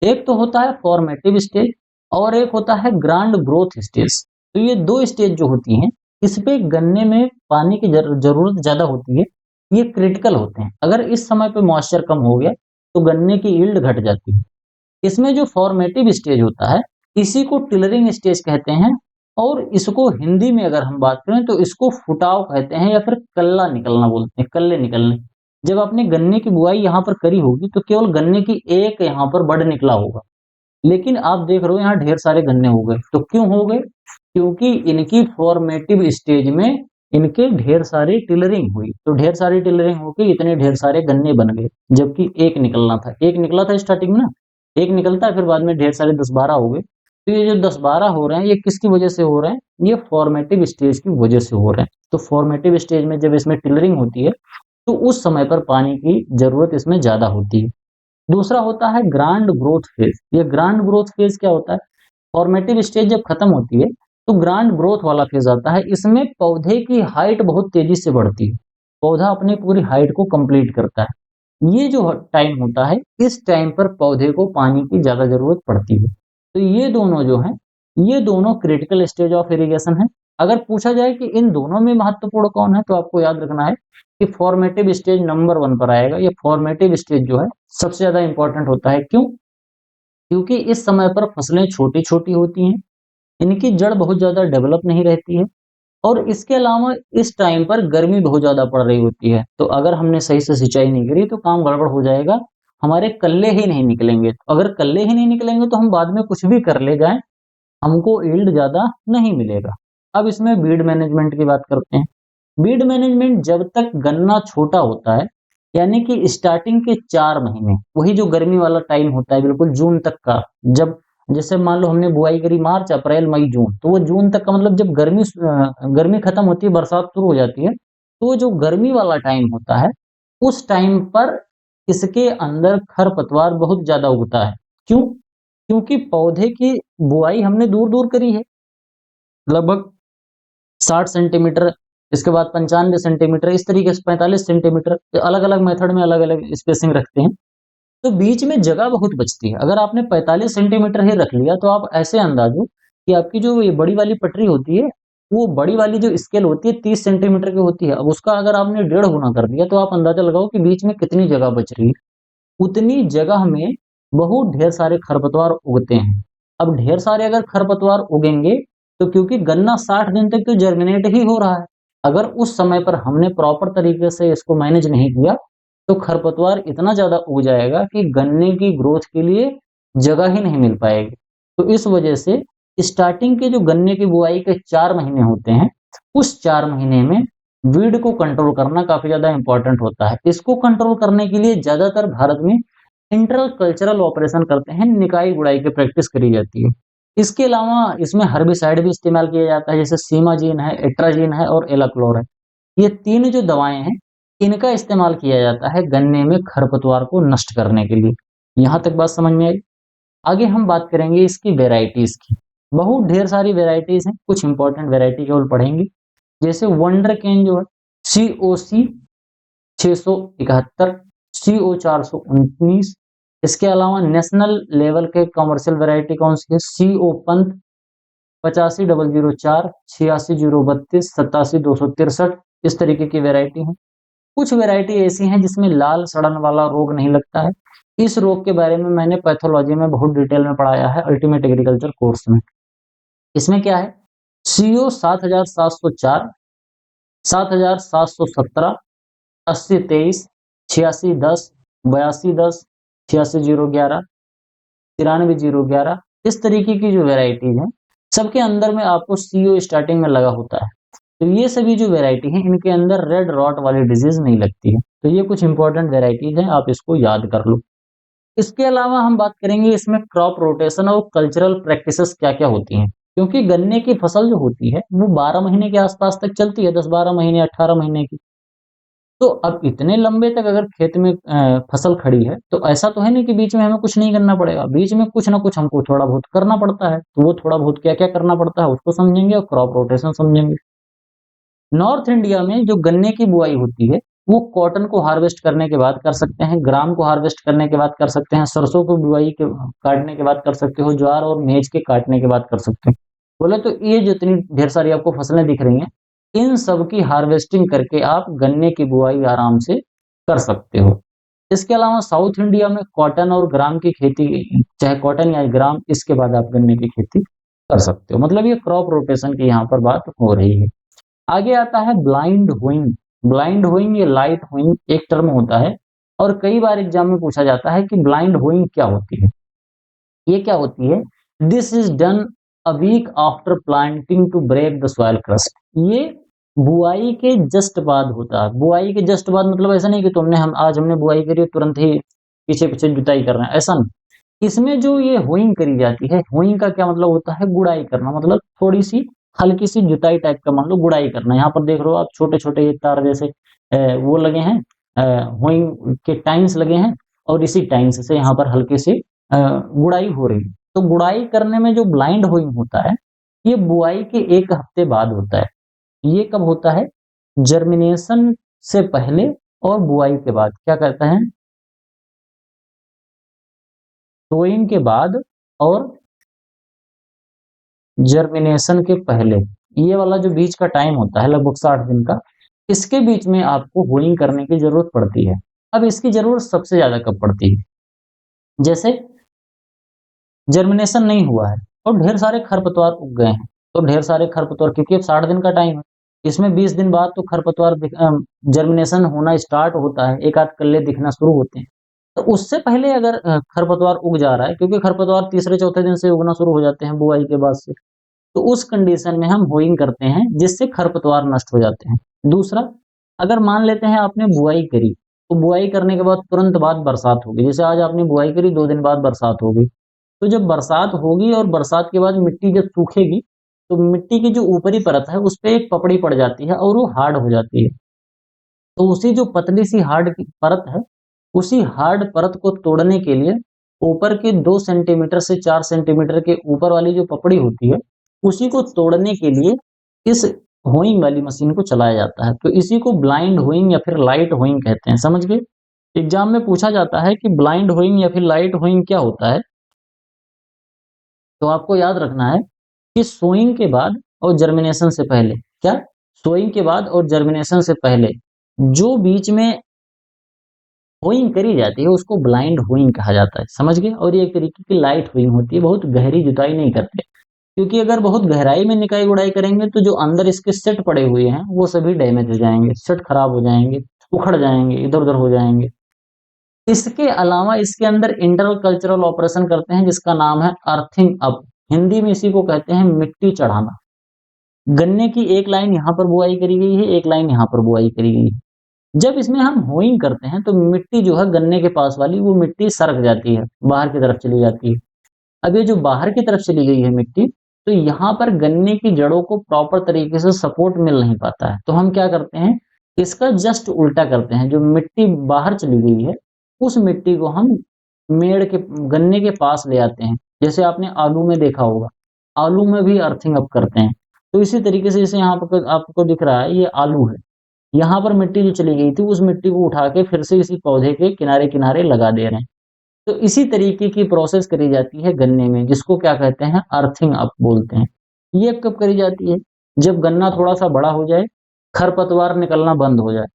Speaker 1: एक तो होता है फॉर्मेटिव स्टेज और एक होता है ग्रांड ग्रोथ स्टेज। तो ये 2 स्टेज जो होती हैं, इस पे गन्ने में पानी की ज़रूरत ज़्यादा होती है। ये क्रिटिकल होते हैं। अगर इस समय पे मॉइस्चर कम हो गया, तो गन्ने की यील्ड घट जाती है। इसमें जो फॉर्मेटिव स्टेज होता है, इसी को टिलरिंग स्टेज कहते हैं और इसको हिंदी में अगर हम बात करें तो इसको फुटाव कहते हैं या फिर कल्ला निकलना बोलते हैं, कल्ले निकलने। जब आपने गन्ने की बुआई यहाँ पर करी होगी तो केवल गन्ने की एक यहाँ पर बड निकला होगा। लेकिन आप देख रहे हो यहाँ ढेर सारे गन्ने हो गए। तो क्यों हो गए? क्योंकि इनकी फॉर्मेटिव स्टेज में इनके ढेर सारी टिलरिंग हुई। तो ढेर सारी टिलरिंग होके इतने ढेर सारे गन्ने बन गए, जबकि एक निकलना था। एक निकला था स्टार्टिंग में ना, एक निकलता है फिर बाद में ढेर सारे 10-12 हो गए। तो ये जो 10-12 हो रहे हैं, ये किसकी वजह से हो रहे हैं? ये फॉर्मेटिव स्टेज की वजह से हो रहे हैं। तो फॉर्मेटिव स्टेज में जब इसमें टिलरिंग होती है, तो उस समय पर पानी की ज़रूरत इसमें ज़्यादा होती है। दूसरा होता है ग्रांड ग्रोथ फेज़। ये ग्रांड ग्रोथ फेज़ क्या होता है? फॉर्मेटिव स्टेज जब खत्म होती है, तो ग्रांड ग्रोथ वाला फेज़ आता है। इसमें पौधे की हाइट बहुत तेज़ी से बढ़ती है। पौधा अपनी पूरी हाइट को कंप्लीट करता है। ये जो टाइम होता है, इस टाइम पर पौधे को पानी की ज़्यादा ज़रूरत पड़ती है। तो ये दोनों जो हैं, ये दोनों क्रिटिकल स्टेज ऑफ इरिगेशन है। अगर पूछा जाए कि इन दोनों में महत्वपूर्ण कौन है, तो आपको याद रखना है कि फॉर्मेटिव स्टेज नंबर 1 पर आएगा। ये फॉर्मेटिव स्टेज जो है, सबसे ज़्यादा इम्पोर्टेंट होता है। क्यों? क्योंकि इस समय पर फसलें छोटी-छोटी होती हैं, इनकी जड़ बहुत ज़्यादा डेवलप नहीं रहती है और इसके अलावा इस टाइम पर गर्मी बहुत ज़्यादा पड़ रही होती है। तो अगर हमने सही से सिंचाई नहीं करी, तो काम गड़बड़ हो जाएगा, हमारे कल्ले ही नहीं निकलेंगे। अगर कल्ले ही नहीं निकलेंगे, तो हम बाद में कुछ भी कर ले जाएँ, हमको यील्ड ज़्यादा नहीं मिलेगा। अब इसमें बीड मैनेजमेंट की बात करते हैं। बीड मैनेजमेंट जब तक गन्ना छोटा होता है, यानी कि स्टार्टिंग के 4 महीने, वही जो गर्मी वाला टाइम होता है बिल्कुल जून तक का, जब जैसे मान लो हमने बुआई करी मार्च, अप्रैल, मई, जून, तो वो जून तक का मतलब जब गर्मी खत्म होती है, बरसात शुरू हो जाती है, तो वो जो गर्मी वाला टाइम होता है, उस टाइम पर इसके अंदर खरपतवार बहुत ज़्यादा उगता है। क्यों? क्योंकि पौधे की बुआई हमने दूर-दूर करी है, लगभग 60 सेंटीमीटर, इसके बाद 95 सेंटीमीटर, इस तरीके से 45 सेंटीमीटर, अलग-अलग मेथड में अलग-अलग स्पेसिंग रखते हैं। तो बीच में जगह बहुत बचती है। अगर आपने 45 सेंटीमीटर ही रख लिया, तो आप ऐसे अंदाज़ हो कि आपकी जो ये बड़ी वाली पटरी होती है, वो बड़ी वाली जो स्केल होती है 30 सेंटीमीटर की होती है। अब उसका अगर आपने डेढ़ गुना कर दिया, तो आप अंदाज़ा लगाओ कि बीच में कितनी जगह बच रही है। उतनी जगह में बहुत ढेर सारे खरपतवार उगते हैं। अब ढेर सारे अगर खरपतवार उगेंगे, तो क्योंकि गन्ना 60 दिन तक तो जर्मिनेट ही हो रहा है। अगर उस समय पर हमने प्रॉपर तरीके से इसको मैनेज नहीं किया, तो खरपतवार इतना ज़्यादा उग जाएगा कि गन्ने की ग्रोथ के लिए जगह ही नहीं मिल पाएगी। तो इस वजह से स्टार्टिंग के जो गन्ने की बुआई के 4 महीने होते हैं, उस 4 महीने में वीड को कंट्रोल करना काफ़ी ज़्यादा इम्पोर्टेंट होता है। इसको कंट्रोल करने के लिए ज़्यादातर भारत में इंटर कल्चरल ऑपरेशन करते हैं, निकाई गुड़ाई की प्रैक्टिस करी जाती है। इसके अलावा इसमें हर्बिसाइड भी इस्तेमाल किया जाता है, जैसे सीमाजीन है, एट्राजीन है और एलाक्लोर है। ये 3 जो दवाएँ हैं, इनका इस्तेमाल किया जाता है गन्ने में खरपतवार को नष्ट करने के लिए। यहाँ तक बात समझ में आई? आगे हम बात करेंगे इसकी वैराइटीज़ की। बहुत ढेर सारी वैराइटीज़ हैं, कुछ इंपॉर्टेंट वैराइटी केवल पढ़ेंगे। जैसे वंडर केन जो है, सीओसी 671, सीओ 419। इसके अलावा नेशनल लेवल के कमर्शियल वैरायटी कौन सी है? सीओ पंत 85,004, 86,032, 87,263, इस तरीके की वैरायटी है। कुछ वैरायटी ऐसी हैं जिसमें लाल सड़न वाला रोग नहीं लगता है। इस रोग के बारे में मैंने पैथोलॉजी में बहुत डिटेल में पढ़ाया है अल्टीमेट एग्रीकल्चर कोर्स में। इसमें क्या है? सीओ 7704, 7717, 8023, 8610, 8210, 86,011, 93,011, इस तरीके की जो वैरायटीज हैं, सबके अंदर में आपको सीओ स्टार्टिंग में लगा होता है। तो ये सभी जो वैरायटी हैं, इनके अंदर रेड रॉट वाली डिजीज नहीं लगती है। तो ये कुछ इंपॉर्टेंट वैरायटीज हैं, आप इसको याद कर लो। इसके अलावा हम बात करेंगे इसमें क्रॉप रोटेशन और कल्चरल प्रैक्टिसेस क्या-क्या होती हैं। क्योंकि गन्ने की फसल जो होती है, वो 12 महीने के आसपास तक चलती है, 10-12 महीने, 18 महीने की। तो अब इतने लंबे तक अगर खेत में फसल खड़ी है, तो ऐसा तो है नहीं कि बीच में हमें कुछ नहीं करना पड़ेगा। बीच में कुछ ना कुछ हमको थोड़ा बहुत करना पड़ता है। तो वो थोड़ा बहुत क्या-क्या करना पड़ता है, उसको समझेंगे और क्रॉप रोटेशन समझेंगे। नॉर्थ इंडिया में जो गन्ने की बुआई होती है, वो कॉटन को हार्वेस्ट करने के बाद कर सकते हैं, ग्राम को हार्वेस्ट करने के बाद कर सकते हैं, सरसों को बुआई के काटने के बाद कर सकते हो, ज्वार और मेज के काटने के बाद कर सकते हो। बोले तो ये जितनी ढेर सारी आपको फसलें दिख रही हैं, इन सब की हार्वेस्टिंग करके आप गन्ने की बुआई आराम से कर सकते हो। इसके अलावा साउथ इंडिया में कॉटन और ग्राम की खेती, चाहे कॉटन या ग्राम, इसके बाद आप गन्ने की खेती कर सकते हो। मतलब ये क्रॉप रोटेशन की यहाँ पर बात हो रही है। आगे आता है ब्लाइंड होइंग। ब्लाइंड होइंग या लाइट होइंग एक टर्म होता है और कई बार एग्जाम में पूछा जाता है कि ब्लाइंड होइंग क्या होती है। ये क्या होती है? This is done a week after planting to break the soil crust. ये बुआई के जस्ट बाद होता है। बुआई के जस्ट बाद मतलब ऐसा नहीं कि आज हमने बुआई करी तुरंत ही पीछे पीछे जुताई कर रहे हैं, ऐसा नहीं। इसमें जो ये होइंग करी जाती है, होइंग का क्या मतलब होता है? गुड़ाई करना, मतलब थोड़ी सी हल्की सी जुताई टाइप का, मान लो गुड़ाई करना। यहाँ पर देख रहे हो आप, छोटे छोटे ये तार जैसे वो लगे हैं, होइंग के टाइम्स लगे हैं और इसी टाइम्स से यहाँ पर हल्के से गुड़ाई हो रही है। तो गुड़ाई करने में जो ब्लाइंड होइंग होता है, ये बुआई के 1 हफ्ते बाद होता है। ये कब होता है? जर्मिनेशन से पहले और बुआई के बाद। क्या कहते हैं? सोइंग के बाद और जर्मिनेशन के पहले, ये वाला जो बीच का टाइम होता है लगभग 60 दिन का, इसके बीच में आपको होइंग करने की जरूरत पड़ती है। अब इसकी जरूरत सबसे ज्यादा कब पड़ती है? जैसे जर्मिनेशन नहीं हुआ है और ढेर सारे खरपतवार उग गए हैं, तो ढेर सारे खरपतवार, क्योंकि अब 60 दिन का टाइम है, इसमें 20 दिन बाद तो खरपतवार जर्मिनेशन होना स्टार्ट होता है, एक आध कल्ले दिखना शुरू होते हैं। तो उससे पहले अगर खरपतवार उग जा रहा है, क्योंकि खरपतवार तीसरे चौथे दिन से उगना शुरू हो जाते हैं बुआई के बाद से, तो उस कंडीशन में हम होइंग करते हैं, जिससे खरपतवार नष्ट हो जाते हैं। दूसरा, अगर मान लेते हैं आपने बुआई करी, तो बुआई करने के बाद तुरंत बाद बरसात होगी। जैसे आज आपने बुआई करी, 2 दिन बाद बरसात होगी। तो जब बरसात होगी और बरसात के बाद मिट्टी जब सूखेगी, तो मिट्टी की जो ऊपरी परत है, उस पे एक पपड़ी पड़ जाती है और वो हार्ड हो जाती है। तो उसी जो पतली सी हार्ड की परत है, उसी हार्ड परत को तोड़ने के लिए ऊपर के 2 सेंटीमीटर से 4 सेंटीमीटर के ऊपर वाली जो पपड़ी होती है, उसी को तोड़ने के लिए इस होइंग वाली मशीन को चलाया जाता है। तो इसी को ब्लाइंड होइंग या फिर लाइट होइंग कहते हैं, समझ गए? एग्जाम में पूछा जाता है कि ब्लाइंड होइंग या फिर लाइट होइंग क्या होता है? तो आपको याद रखना है कि सोइंग के बाद और जर्मिनेशन से पहले, क्या? सोइंग के बाद और जर्मिनेशन से पहले जो बीच में होइंग करी जाती है उसको ब्लाइंड होइंग कहा जाता है, समझ गए? और ये एक तरीके की लाइट होइंग होती है, बहुत गहरी जुताई नहीं करते, क्योंकि अगर बहुत गहराई में निकाई गुड़ाई करेंगे तो जो अंदर इसके सेट पड़े हुए हैं वो सभी डैमेज हो जाएंगे, सेट खराब हो जाएंगे, उखड़ जाएंगे, इधर उधर हो जाएंगे। इसके अलावा इसके अंदर इंटरनल कल्चरल ऑपरेशन करते हैं जिसका नाम है अर्थिंग अप। हिंदी में इसी को कहते हैं मिट्टी चढ़ाना। गन्ने की एक लाइन यहाँ पर बुआई करी गई है, एक लाइन यहाँ पर बुआई करी गई है। जब इसमें हम होइंग करते हैं तो मिट्टी जो है गन्ने के पास वाली वो मिट्टी सरक जाती है, बाहर की तरफ चली जाती है। अब ये जो बाहर की तरफ चली गई है मिट्टी, तो यहाँ पर गन्ने की जड़ों को प्रॉपर तरीके से सपोर्ट मिल नहीं पाता है। तो हम क्या करते हैं, इसका जस्ट उल्टा करते हैं। जो मिट्टी बाहर चली गई है उस मिट्टी को हम मेड़ के गन्ने के पास ले आते हैं। जैसे आपने आलू में देखा होगा, आलू में भी अर्थिंग अप करते हैं। तो इसी तरीके से जैसे यहाँ पर आपको दिख रहा है ये आलू है, यहाँ पर मिट्टी जो चली गई थी उस मिट्टी को उठा के फिर से इसी पौधे के किनारे किनारे लगा दे रहे हैं। तो इसी तरीके की प्रोसेस करी जाती है गन्ने में, जिसको क्या कहते हैं, अर्थिंग अप बोलते हैं। ये कब करी जाती है? जब गन्ना थोड़ा सा बड़ा हो जाए, खरपतवार निकलना बंद हो जाए।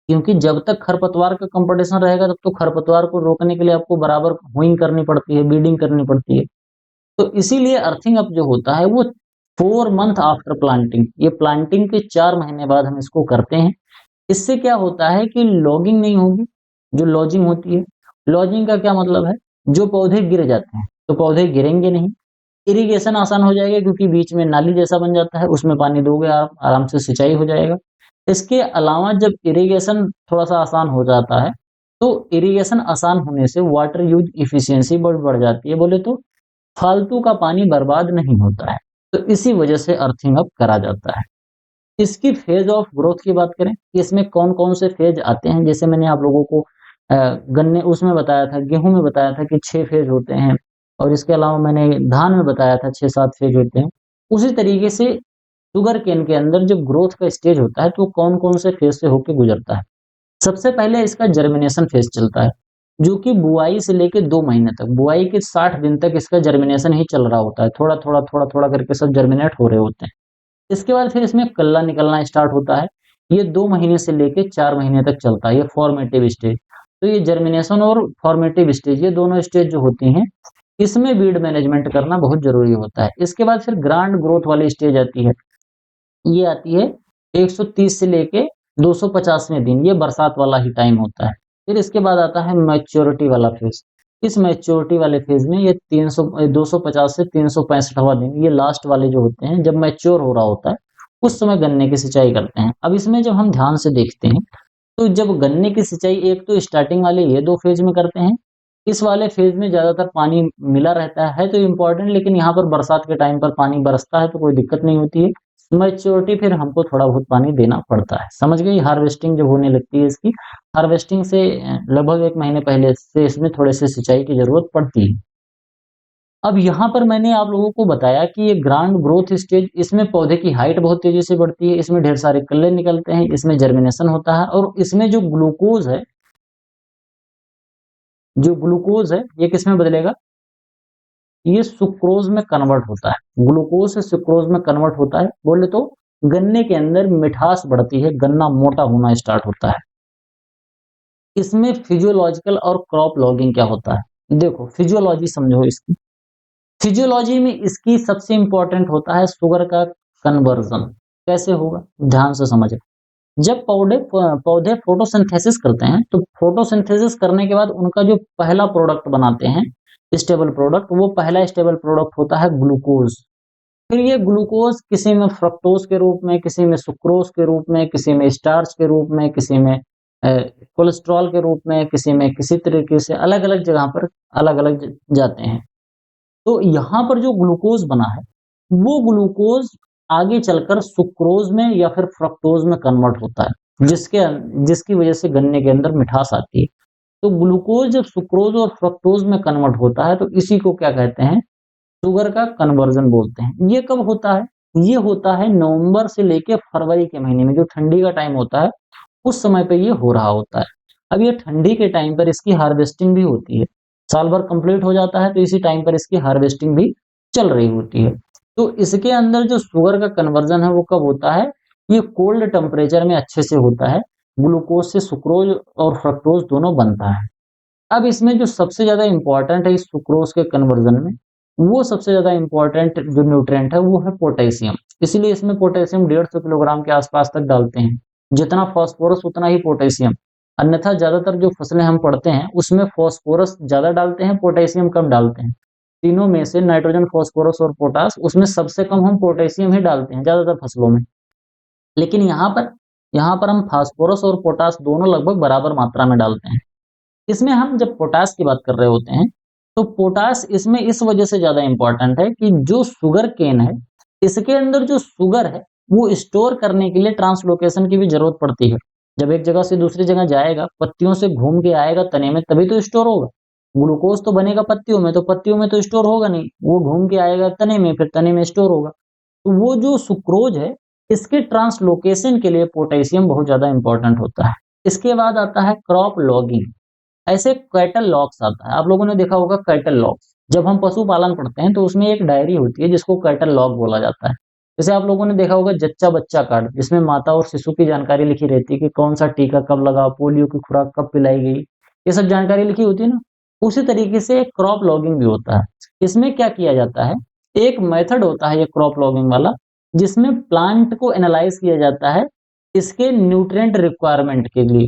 Speaker 1: क्योंकि जब तक खरपतवार का कंपटीशन रहेगा तब तो खरपतवार को रोकने के लिए आपको बराबर होइंग करनी पड़ती है, बीडिंग करनी पड़ती है। तो इसीलिए अर्थिंग अप जो होता है वो 4 मंथ आफ्टर प्लांटिंग, ये प्लांटिंग के 4 महीने बाद हम इसको करते हैं। इससे क्या होता है कि लॉगिंग नहीं होगी, जो लॉजिंग होती है। लॉजिंग का क्या मतलब है? जो पौधे गिर जाते हैं तो पौधे गिरेंगे नहीं, इरिगेशन आसान हो जाएगा क्योंकि बीच में नाली जैसा बन जाता है, उसमें पानी दोगे आप, आराम से सिंचाई हो जाएगा। इसके अलावा जब इरिगेशन थोड़ा-सा आसान हो जाता है, तो इरिगेशन आसान होने से वाटर यूज़ एफिशिएंसी बढ़ जाती है। बोले तो फालतू का पानी बर्बाद नहीं होता है। तो इसी वजह से अर्थिंग अप करा जाता है। इसकी फेज ऑफ ग्रोथ की बात करें कि इसमें कौन-कौन से फेज आते हैं, जैसे मैंने आप लोगों को गन्ने उसमें बताया था, गेहूँ में बताया था कि 6 फेज होते हैं और इसके अलावा मैंने धान में बताया था 6-7 फेज होते हैं। उसी तरीके से शुगर केन के अंदर जब ग्रोथ का स्टेज होता है तो कौन-कौन से फेज से होके गुजरता है। सबसे पहले इसका जर्मिनेशन फेज चलता है, जो कि बुआई से लेके 2 महीने तक, बुआई के 60 दिन तक इसका जर्मिनेशन ही चल रहा होता है। थोड़ा-थोड़ा, थोड़ा-थोड़ा करके सब जर्मिनेट हो रहे होते हैं। इसके बाद फिर इसमें कल्ला निकलना स्टार्ट होता है। ये 2 महीने से लेके 4 महीने तक चलता है, ये फॉर्मेटिव स्टेज। तो ये जर्मिनेशन और फॉर्मेटिव स्टेज, ये दोनों स्टेज जो होती हैं, इसमें वीड मैनेजमेंट करना बहुत ज़रूरी होता है। इसके बाद फिर ग्रांड ग्रोथ वाली स्टेज आती है। ये आती है 130 से लेके 250वें दिन, ये बरसात वाला ही टाइम होता है। फिर इसके बाद आता है मैच्योरिटी वाला फेज़। इस मैच्योरिटी वाले फेज़ में ये 250 से 365वां दिन, ये लास्ट वाले जो होते हैं, जब मैच्योर हो रहा होता है, उस समय गन्ने की सिंचाई करते हैं। अब इसमें जब हम ध्यान से देखते हैं, तो जब गन्ने की सिंचाई एक तो स्टार्टिंग वाले ये 2 फेज़ में करते हैं। इस वाले फेज़ में ज़्यादातर पानी मिला रहता है तो इम्पोर्टेंट, लेकिन यहाँ पर बरसात के टाइम पर पानी बरसता है तो कोई दिक्कत नहीं होती है। मैच्योरिटी फिर हमको थोड़ा बहुत पानी देना पड़ता है, समझ गए? हार्वेस्टिंग जब होने लगती है इसकी, हार्वेस्टिंग से लगभग 1 महीने पहले से इसमें थोड़े से सिंचाई की ज़रूरत पड़ती है। अब यहाँ पर मैंने आप लोगों को बताया कि ये ग्रांड ग्रोथ स्टेज, इसमें पौधे की हाइट बहुत तेज़ी से बढ़ती है, इसमें ढेर सारे कल्ले निकलते हैं, इसमें जर्मिनेशन होता है और इसमें जो ग्लूकोज़ है, ये किसमें बदलेगा? ये सुक्रोज में कन्वर्ट होता है। ग्लूकोज से सुक्रोज में कन्वर्ट होता है। बोले तो गन्ने के अंदर मिठास बढ़ती है, गन्ना मोटा होना स्टार्ट होता है। इसमें फिजियोलॉजिकल और क्रॉप लॉगिंग क्या होता है? देखो फिजियोलॉजी समझो इसकी। फिजियोलॉजी में इसकी सबसे इंपॉर्टेंट होता है शुगर का कन्वर्जन। कैसे होगा? ध्यान से समझो। जब पौधे फोटोसिंथेसिस करते हैं तो फोटोसिंथेसिस करने के बाद उनका जो पहला प्रोडक्ट बनाते हैं, स्टेबल प्रोडक्ट, वो पहला स्टेबल प्रोडक्ट होता है ग्लूकोज। फिर ये ग्लूकोज किसी में फ्रक्टोज के रूप में, किसी में सुक्रोज के रूप में, किसी में स्टार्च के रूप में, किसी में कोलेस्ट्रॉल के रूप में, किसी में किसी तरीके से अलग अलग जगह पर अलग अलग जाते हैं। तो यहाँ पर जो ग्लूकोज बना है वो ग्लूकोज आगे चलकर सुक्रोज में या फिर फ्रक्टोज में कन्वर्ट होता है, जिसकी वजह से गन्ने के अंदर मिठास आती है। तो ग्लूकोज जब सुक्रोज और फ्रक्टोज में कन्वर्ट होता है तो इसी को क्या कहते हैं, शुगर का कन्वर्जन बोलते हैं। ये कब होता है, ये होता है नवंबर से लेके फरवरी के महीने में, जो ठंडी का टाइम होता है उस समय पे ये हो रहा होता है। अब ये ठंडी के टाइम पर इसकी हार्वेस्टिंग भी होती है, साल भर कंप्लीट हो जाता है तो इसी टाइम पर इसकी हार्वेस्टिंग भी चल रही होती है। तो इसके अंदर जो शुगर का कन्वर्जन है वो कब होता है, ये कोल्ड टेम्परेचर में अच्छे से होता है, ग्लूकोज से सुक्रोज और फ्रक्टोज दोनों बनता है। अब इसमें जो सबसे ज्यादा इंपॉर्टेंट है इस सुक्रोज के कन्वर्जन में, वो सबसे ज्यादा इंपॉर्टेंट जो न्यूट्रिएंट है वो है पोटेशियम। इसीलिए इसमें पोटेशियम 150 किलोग्राम के आसपास तक डालते हैं, जितना फास्फोरस उतना ही पोटेशियम। अन्यथा ज्यादातर जो फसलें हम पढ़ते हैं उसमें फास्फोरस ज्यादा डालते हैं, पोटेशियम कम डालते हैं। तीनों में से नाइट्रोजन, फास्फोरस और पोटास, उसमें सबसे कम हम पोटेशियम ही डालते हैं ज्यादातर फसलों में। लेकिन यहाँ पर हम फास्फोरस और पोटास दोनों लगभग बराबर मात्रा में डालते हैं। इसमें हम जब पोटास की बात कर रहे होते हैं तो पोटास इसमें इस वजह से ज्यादा इंपॉर्टेंट है कि जो शुगर केन है इसके अंदर जो शुगर है वो स्टोर करने के लिए ट्रांसलोकेशन की भी जरूरत पड़ती है। जब एक जगह से दूसरी जगह जाएगा, पत्तियों से घूम के आएगा तने में, तभी तो स्टोर होगा। ग्लूकोज तो बनेगा पत्तियों में, तो पत्तियों में तो स्टोर होगा नहीं, वो घूम के आएगा तने में, फिर तने में स्टोर होगा। तो वो जो सुक्रोज है इसके ट्रांसलोकेशन के लिए पोटेशियम बहुत ज्यादा इंपॉर्टेंट होता है। इसके बाद आता है क्रॉप लॉगिंग। ऐसे कैटल लॉग्स आता है, आप लोगों ने देखा होगा कैटल लॉग्स। जब हम पशुपालन पढ़ते हैं तो उसमें एक डायरी होती है जिसको कैटल लॉग बोला जाता है। जैसे आप लोगों ने देखा होगा जच्चा बच्चा कार्ड, जिसमें माता और शिशु की जानकारी लिखी रहती है कि कौन सा टीका कब लगा, पोलियो की खुराक कब पिलाई गई, ये सब जानकारी लिखी होती है ना। उसी तरीके से क्रॉप लॉगिंग भी होता है। इसमें क्या किया जाता है, एक मेथड होता है ये क्रॉप लॉगिंग वाला, जिसमें प्लांट को एनालाइज किया जाता है इसके न्यूट्रिएंट रिक्वायरमेंट के लिए।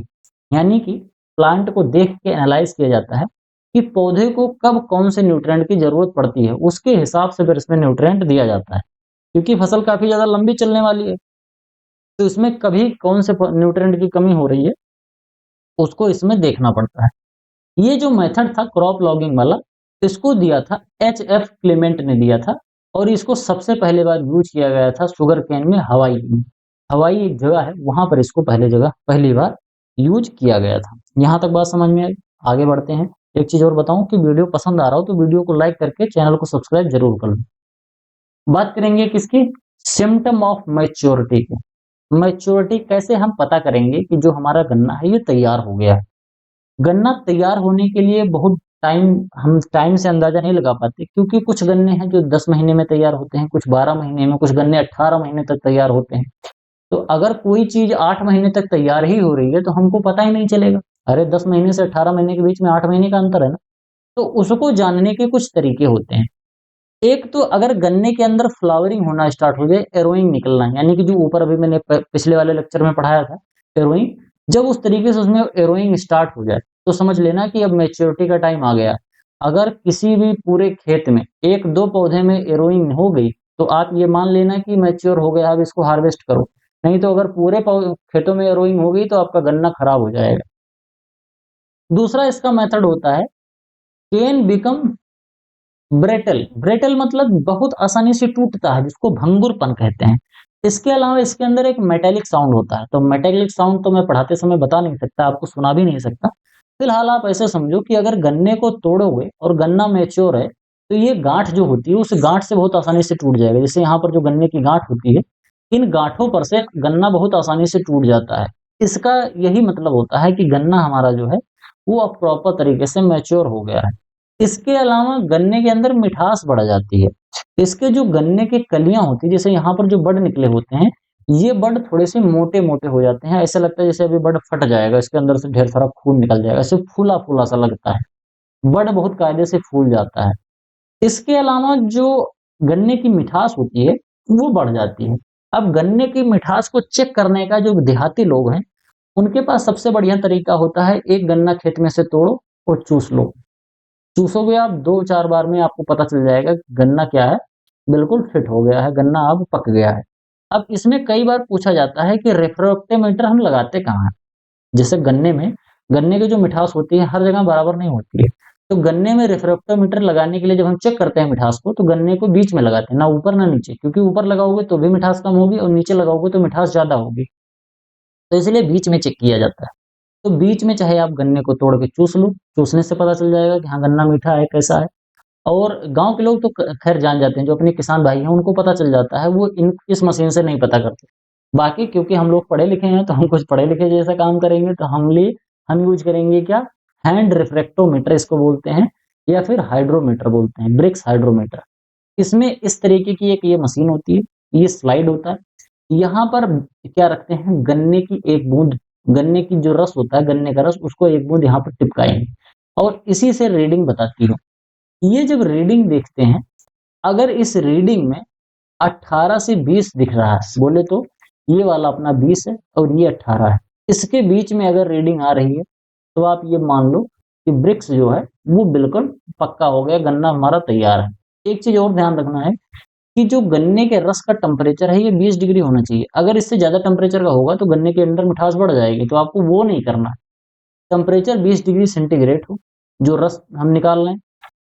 Speaker 1: यानी कि प्लांट को देख के एनालाइज किया जाता है कि पौधे को कब कौन से न्यूट्रिएंट की जरूरत पड़ती है, उसके हिसाब से फिर इसमें न्यूट्रिएंट दिया जाता है। क्योंकि फसल काफी ज्यादा लंबी चलने वाली है तो इसमें कभी कौन से न्यूट्रिएंट की कमी हो रही है उसको इसमें देखना पड़ता है। ये जो मेथड था क्रॉप लॉगिंग वाला, इसको दिया था H.F. क्लेमेंट ने दिया था, और इसको सबसे पहले बार यूज किया गया था शुगर केन में, हवाई में। हवाई एक जगह है, वहां पर इसको पहली बार यूज किया गया था। यहाँ तक बात समझ में आई। आगे बढ़ते हैं। एक चीज और बताऊं कि वीडियो पसंद आ रहा हो तो वीडियो को लाइक करके चैनल को सब्सक्राइब जरूर कर लो। बात करेंगे किसकी, सिम्टम ऑफ मैच्योरिटी की। मैच्योरिटी कैसे हम पता करेंगे कि जो हमारा गन्ना है ये तैयार हो गया है। गन्ना तैयार होने के लिए बहुत हम टाइम से अंदाजा नहीं लगा पाते, क्योंकि कुछ गन्ने हैं जो 10 महीने में तैयार होते हैं, कुछ 12 महीने में, कुछ गन्ने 18 महीने तक तैयार होते हैं। तो अगर कोई चीज 8 महीने तक तैयार ही हो रही है तो हमको पता ही नहीं चलेगा। अरे 10 महीने से 18 महीने के बीच में 8 महीने का अंतर है ना। तो उसको जानने के कुछ तरीके होते हैं। एक तो अगर गन्ने के अंदर फ्लावरिंग होना स्टार्ट हो जाए, एरोइंग निकलना, यानी कि जो ऊपर अभी मैंने पिछले वाले लेक्चर में पढ़ाया था एरोइंग, जब उस तरीके से उसमें एरोइंग स्टार्ट हो जाए तो समझ लेना कि अब मैच्योरिटी का टाइम आ गया। अगर किसी भी पूरे खेत में 1-2 पौधे में एरोइंग हो गई तो आप ये मान लेना कि मैच्योर हो गया, अब इसको हार्वेस्ट करो। नहीं तो अगर पूरे खेतों में एरोइंग हो गई तो आपका गन्ना खराब हो जाएगा। दूसरा इसका मेथड होता है केन बिकम ब्रेटल। ब्रेटल मतलब बहुत आसानी से टूटता है, जिसको भंगुरपन कहते हैं। इसके अलावा इसके अंदर एक मेटेलिक साउंड होता है। तो मेटेलिक साउंड तो मैं पढ़ाते समय बता नहीं सकता, आपको सुना भी नहीं सकता। फिलहाल आप ऐसे समझो कि अगर गन्ने को तोड़ोगे और गन्ना मैच्योर है तो ये गांठ जो होती है उस गांठ से बहुत आसानी से टूट जाएगा। जैसे यहाँ पर जो गन्ने की गांठ होती है, इन गांठों पर से गन्ना बहुत आसानी से टूट जाता है। इसका यही मतलब होता है कि गन्ना हमारा जो है वो अब प्रॉपर तरीके से मैच्योर हो गया है। इसके अलावा गन्ने के अंदर मिठास बढ़ जाती है। इसके जो गन्ने की कलियां होती है, जैसे यहाँ पर जो बड निकले होते हैं, ये बड थोड़े से मोटे मोटे हो जाते हैं। ऐसा लगता है जैसे अभी बड फट जाएगा, इसके अंदर से ढेर सारा खून निकल जाएगा, ऐसे फूला फूला सा लगता है। बड बहुत कायदे से फूल जाता है। इसके अलावा जो गन्ने की मिठास होती है वो बढ़ जाती है। अब गन्ने की मिठास को चेक करने का जो देहाती लोग हैं उनके पास सबसे बढ़िया तरीका होता है, एक गन्ना खेत में से तोड़ो और चूस लो। चूसोगे आप 2-4 बार में आपको पता चल जाएगा कि गन्ना क्या है, बिल्कुल फिट हो गया है, गन्ना अब पक गया है। अब इसमें कई बार पूछा जाता है कि रिफ्रैक्टोमीटर हम लगाते कहाँ हैं। जैसे गन्ने की जो मिठास होती है हर जगह बराबर नहीं होती है। तो गन्ने में रिफ्रैक्टोमीटर लगाने के लिए जब हम चेक करते हैं मिठास को, तो गन्ने को बीच में लगाते हैं, ना ऊपर ना नीचे, क्योंकि ऊपर लगाओगे तो भी मिठास कम होगी और नीचे लगाओगे तो मिठास ज्यादा होगी। तो इसलिए बीच में चेक किया जाता है। तो बीच में चाहे आप गन्ने को तोड़ के चूस लो, चूसने से पता चल जाएगा कि हाँ गन्ना मीठा है, कैसा है। और गाँव के लोग तो खैर जान जाते हैं, जो अपने किसान भाई हैं उनको पता चल जाता है, वो इस मशीन से नहीं पता करते। बाकी क्योंकि हम लोग पढ़े लिखे हैं, तो हम कुछ पढ़े लिखे जैसा काम करेंगे, तो हम यूज करेंगे क्या, हैंड रिफ्रेक्टोमीटर इसको बोलते हैं, या फिर हाइड्रोमीटर बोलते हैं, ब्रिक्स हाइड्रोमीटर। इसमें इस तरीके की एक ये मशीन होती है, ये स्लाइड होता है। यहाँ पर क्या रखते हैं, गन्ने की एक बूंद, गन्ने की जो रस होता है, गन्ने का रस, उसको एक बूंद यहाँ पर टिपकाएंगे और इसी से रीडिंग बताती है। ये जब रीडिंग देखते हैं, अगर इस रीडिंग में 18 से 20 दिख रहा है, बोले तो ये वाला अपना 20 है और ये 18 है, इसके बीच में अगर रीडिंग आ रही है, तो आप ये मान लो कि ब्रिक्स जो है वो बिल्कुल पक्का हो गया, गन्ना हमारा तैयार है। एक चीज और ध्यान रखना है कि जो गन्ने के रस का टेम्परेचर है ये 20 डिग्री होना चाहिए। अगर इससे ज्यादा टेम्परेचर का होगा तो गन्ने के अंदर मिठास बढ़ जाएगी, तो आपको वो नहीं करना है। टेम्परेचर 20 डिग्री सेंटीग्रेड हो, जो रस हम निकाल रहे हैं,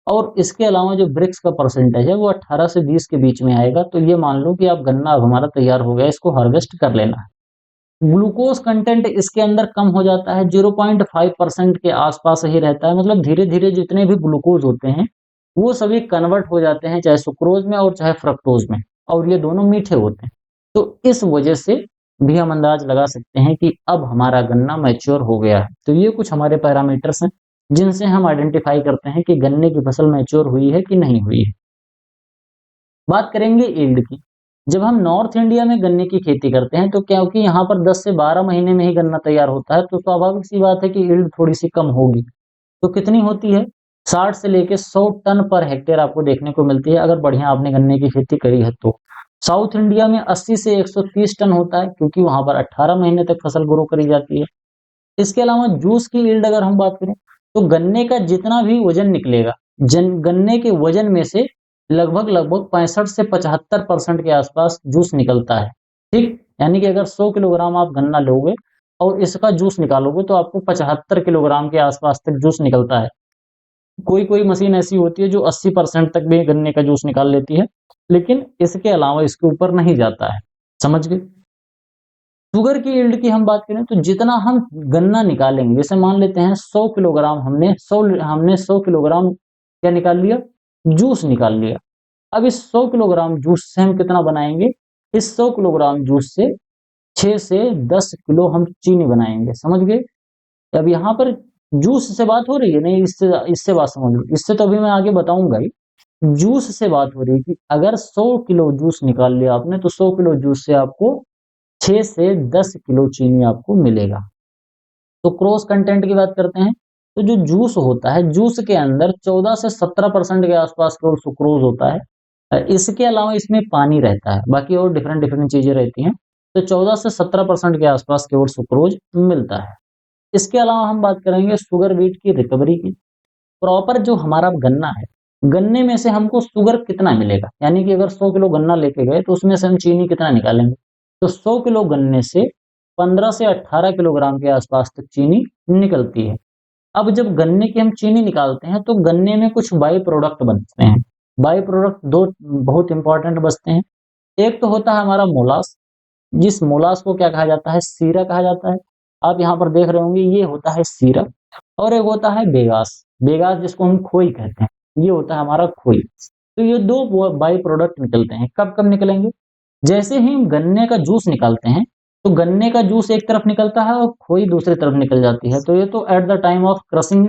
Speaker 1: और इसके अलावा जो ब्रिक्स का परसेंटेज है वो 18 से 20 के बीच में आएगा, तो ये मान लो कि आप गन्ना अब हमारा तैयार हो गया, इसको हार्वेस्ट कर लेना है। ग्लूकोज कंटेंट इसके अंदर कम हो जाता है, 0.5% के आसपास ही रहता है। मतलब धीरे धीरे जितने भी ग्लूकोज होते हैं वो सभी कन्वर्ट हो जाते हैं, चाहे सुक्रोज में और चाहे फ्रक्टोज में, और ये दोनों मीठे होते हैं। तो इस वजह से भी हम अंदाज लगा सकते हैं कि अब हमारा गन्ना मैच्योर हो गया है। तो ये कुछ हमारे पैरामीटर्स हैं जिनसे हम आइडेंटिफाई करते हैं कि गन्ने की फसल मैच्योर हुई है कि नहीं हुई है। बात करेंगे यील्ड की। जब हम नॉर्थ इंडिया में गन्ने की खेती करते हैं, तो क्योंकि यहाँ पर 10 से 12 महीने में ही गन्ना तैयार होता है, तो स्वाभाविक सी बात है कि यील्ड थोड़ी सी कम होगी। तो कितनी होती है, 60 से लेके 100 टन पर हेक्टेयर आपको देखने को मिलती है, अगर बढ़िया आपने गन्ने की खेती करी है तो। साउथ इंडिया में 80 से 130 टन होता है, क्योंकि वहां पर 18 महीने तक फसल ग्रो करी जाती है। इसके अलावा जूस की यील्ड अगर हम बात करें, तो गन्ने का जितना भी वजन निकलेगा, गन्ने के वजन में से लगभग लगभग 65 से 75% के आसपास जूस निकलता है। ठीक, यानी कि अगर 100 किलोग्राम आप गन्ना लोगे और इसका जूस निकालोगे, तो आपको 75 किलोग्राम के आसपास तक जूस निकलता है। कोई कोई मशीन ऐसी होती है जो 80% तक भी गन्ने का जूस निकाल लेती है, लेकिन इसके अलावा इसके ऊपर नहीं जाता है। समझ गए। शुगर की यील्ड की हम बात करें, तो जितना हम गन्ना निकालेंगे, जैसे मान लेते हैं 100 किलोग्राम हमने 100 किलोग्राम क्या निकाल लिया, जूस निकाल लिया। अब इस 100 किलोग्राम जूस से हम कितना बनाएंगे, इस 100 किलोग्राम जूस से 6 से 10 किलो हम चीनी बनाएंगे। समझ गए। अब यहाँ पर जूस से बात हो रही है, नहीं इससे इससे बात समझ लो, इससे तो अभी मैं आगे बताऊंगा ही। जूस से बात हो रही है कि अगर 100 किलो जूस निकाल लिया आपने, तो 100 किलो जूस से आपको 6 से 10 किलो चीनी आपको मिलेगा। तो क्रॉस कंटेंट की बात करते हैं, तो जो जूस होता है, जूस के अंदर 14 से 17% के आसपास केवल सुक्रोज होता है। इसके अलावा इसमें पानी रहता है, बाकी और डिफरेंट डिफरेंट चीजें रहती हैं। तो 14 से 17% के आसपास केवल सुक्रोज मिलता है। इसके अलावा हम बात करेंगे शुगर बीट की रिकवरी की। प्रॉपर जो हमारा गन्ना है, गन्ने में से हमको शुगर कितना मिलेगा, यानी कि अगर 100 किलो गन्ना लेके गए तो उसमें से हम चीनी कितना निकालेंगे, तो 100 किलो गन्ने से 15 से 18 किलोग्राम के आसपास तक चीनी निकलती है। अब जब गन्ने की हम चीनी निकालते हैं, तो गन्ने में कुछ बाई प्रोडक्ट बनते हैं। बाई प्रोडक्ट दो बहुत इंपॉर्टेंट बचते हैं। एक तो होता है हमारा मोलास, जिस मोलास को क्या कहा जाता है, सीरा कहा जाता है। आप यहाँ पर देख रहे होंगे, ये होता है सीरा। और एक होता है बेगास, बेगास जिसको हम खोई कहते हैं, ये होता है हमारा खोई। तो ये दो बाई प्रोडक्ट निकलते हैं। कब कब निकलेंगे, जैसे ही हम गन्ने का जूस निकालते हैं, तो गन्ने का जूस एक तरफ निकलता है और खोई दूसरी तरफ निकल जाती है। तो ये तो at the time of crushing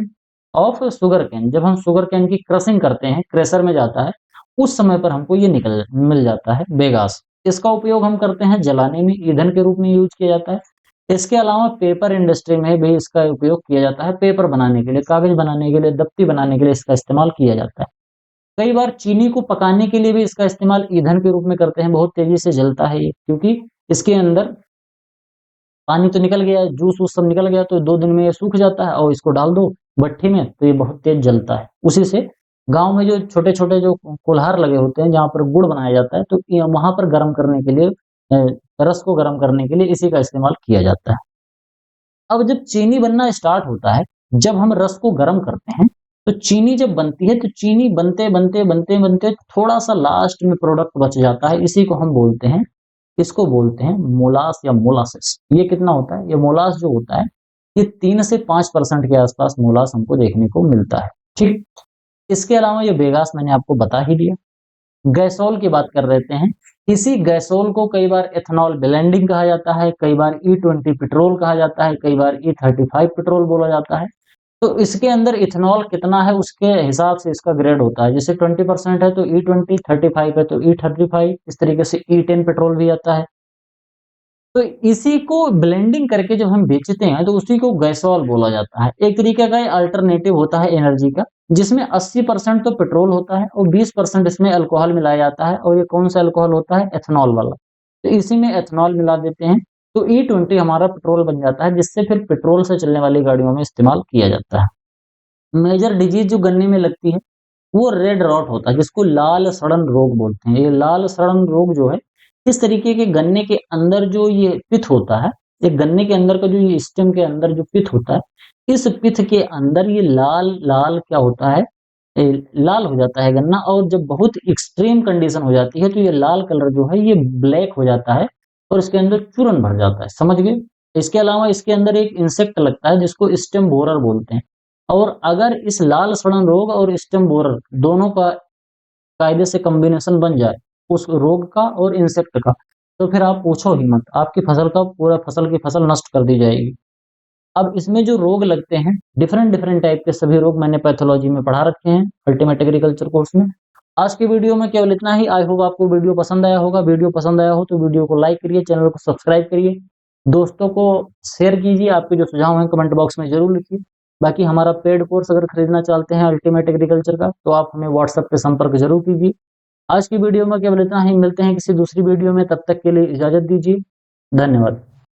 Speaker 1: of sugar cane, जब हम शुगर कैन की क्रशिंग करते हैं, क्रेशर में जाता है, उस समय पर हमको ये मिल जाता है बेगास। इसका उपयोग हम करते हैं जलाने में, ईंधन के रूप में यूज किया जाता है। इसके अलावा पेपर इंडस्ट्री में भी इसका उपयोग किया जाता है, पेपर बनाने के लिए, कागज बनाने के लिए, दफ्ती बनाने के लिए इसका इस्तेमाल किया जाता है। कई बार चीनी को पकाने के लिए भी इसका इस्तेमाल ईंधन के रूप में करते हैं। बहुत तेजी से जलता है ये, क्योंकि इसके अंदर पानी तो निकल गया, जूस वूस सब निकल गया, तो 2 दिन में ये सूख जाता है, और इसको डाल दो भट्ठी में तो ये बहुत तेज जलता है। उसी से गांव में जो छोटे छोटे जो कुल्हार लगे होते हैं, जहाँ पर गुड़ बनाया जाता है, तो वहां पर गर्म करने के लिए, रस को गर्म करने के लिए इसी का इस्तेमाल किया जाता है। अब जब चीनी बनना स्टार्ट होता है, जब हम रस को गर्म करते हैं, तो चीनी जब बनती है, तो चीनी बनते बनते बनते बनते थोड़ा सा लास्ट में प्रोडक्ट बच जाता है, इसी को हम बोलते हैं, इसको बोलते हैं मोलास या मोलासिस। ये कितना होता है, ये मोलास जो होता है, ये 3 से 5% के आसपास मोलास हमको देखने को मिलता है। ठीक, इसके अलावा ये बेगास मैंने आपको बता ही दिया। गैसोल की बात कर लेते हैं। इसी गैसोल को कई बार एथेनॉल ब्लेंडिंग कहा जाता है, कई बार E20 पेट्रोल कहा जाता है, कई बार E35 पेट्रोल बोला जाता है। तो इसके अंदर इथेनॉल कितना है उसके हिसाब से इसका ग्रेड होता है। जैसे 20% है तो E20, 35 है तो E35, इस तरीके से E10 पेट्रोल भी आता है। तो इसी को ब्लेंडिंग करके जब हम बेचते हैं तो उसी को गैसोल बोला जाता है। एक तरीके का अल्टरनेटिव होता है एनर्जी का, जिसमें 80% तो पेट्रोल होता है और 20% इसमें अल्कोहल मिलाया जाता है। और ये कौन सा अल्कोहल होता है? एथेनॉल वाला। तो इसी में एथेनॉल मिला देते हैं तो E20 हमारा पेट्रोल बन जाता है, जिससे फिर पेट्रोल से चलने वाली गाड़ियों में इस्तेमाल किया जाता है। मेजर डिजीज जो गन्ने में लगती है वो रेड रॉट होता है, जिसको लाल सड़न रोग बोलते हैं। ये लाल सड़न रोग जो है, इस तरीके के गन्ने के अंदर जो ये पिथ होता है, ये गन्ने के अंदर का जो ये स्टेम के अंदर जो पिथ होता है, इस पिथ के अंदर ये लाल लाल क्या होता है, लाल हो जाता है गन्ना। और जब बहुत एक्सट्रीम कंडीशन हो जाती है तो ये लाल कलर जो है ये ब्लैक हो जाता है और इसके अंदर चूरन भर जाता है। समझ गए? इसके अलावा इसके अंदर एक इंसेक्ट लगता है जिसको स्टेम बोरर बोलते हैं। और अगर इस लाल सड़न रोग और स्टेम बोरर दोनों का कायदे से कॉम्बिनेशन बन जाए, उस रोग का और इंसेक्ट का, तो फिर आप पूछो ही मत, आपकी फसल का पूरा फसल की फसल नष्ट कर दी जाएगी। अब इसमें जो रोग लगते हैं, डिफरेंट डिफरेंट टाइप के सभी रोग मैंने पैथोलॉजी में पढ़ा रखे हैं अल्टीमेट एग्रीकल्चर कोर्स में। आज की वीडियो में केवल इतना ही। आई होप आपको वीडियो पसंद आया होगा। वीडियो पसंद आया हो तो वीडियो को लाइक करिए, चैनल को सब्सक्राइब करिए, दोस्तों को शेयर कीजिए। आपके जो सुझाव हैं कमेंट बॉक्स में जरूर लिखिए। बाकी हमारा पेड कोर्स अगर खरीदना चाहते हैं अल्टीमेट एग्रीकल्चर का, तो आप हमें व्हाट्सएप पे संपर्क जरूर कीजिए। आज की वीडियो में केवल इतना ही। मिलते हैं किसी दूसरी वीडियो में, तब तक के लिए इजाजत दीजिए। धन्यवाद।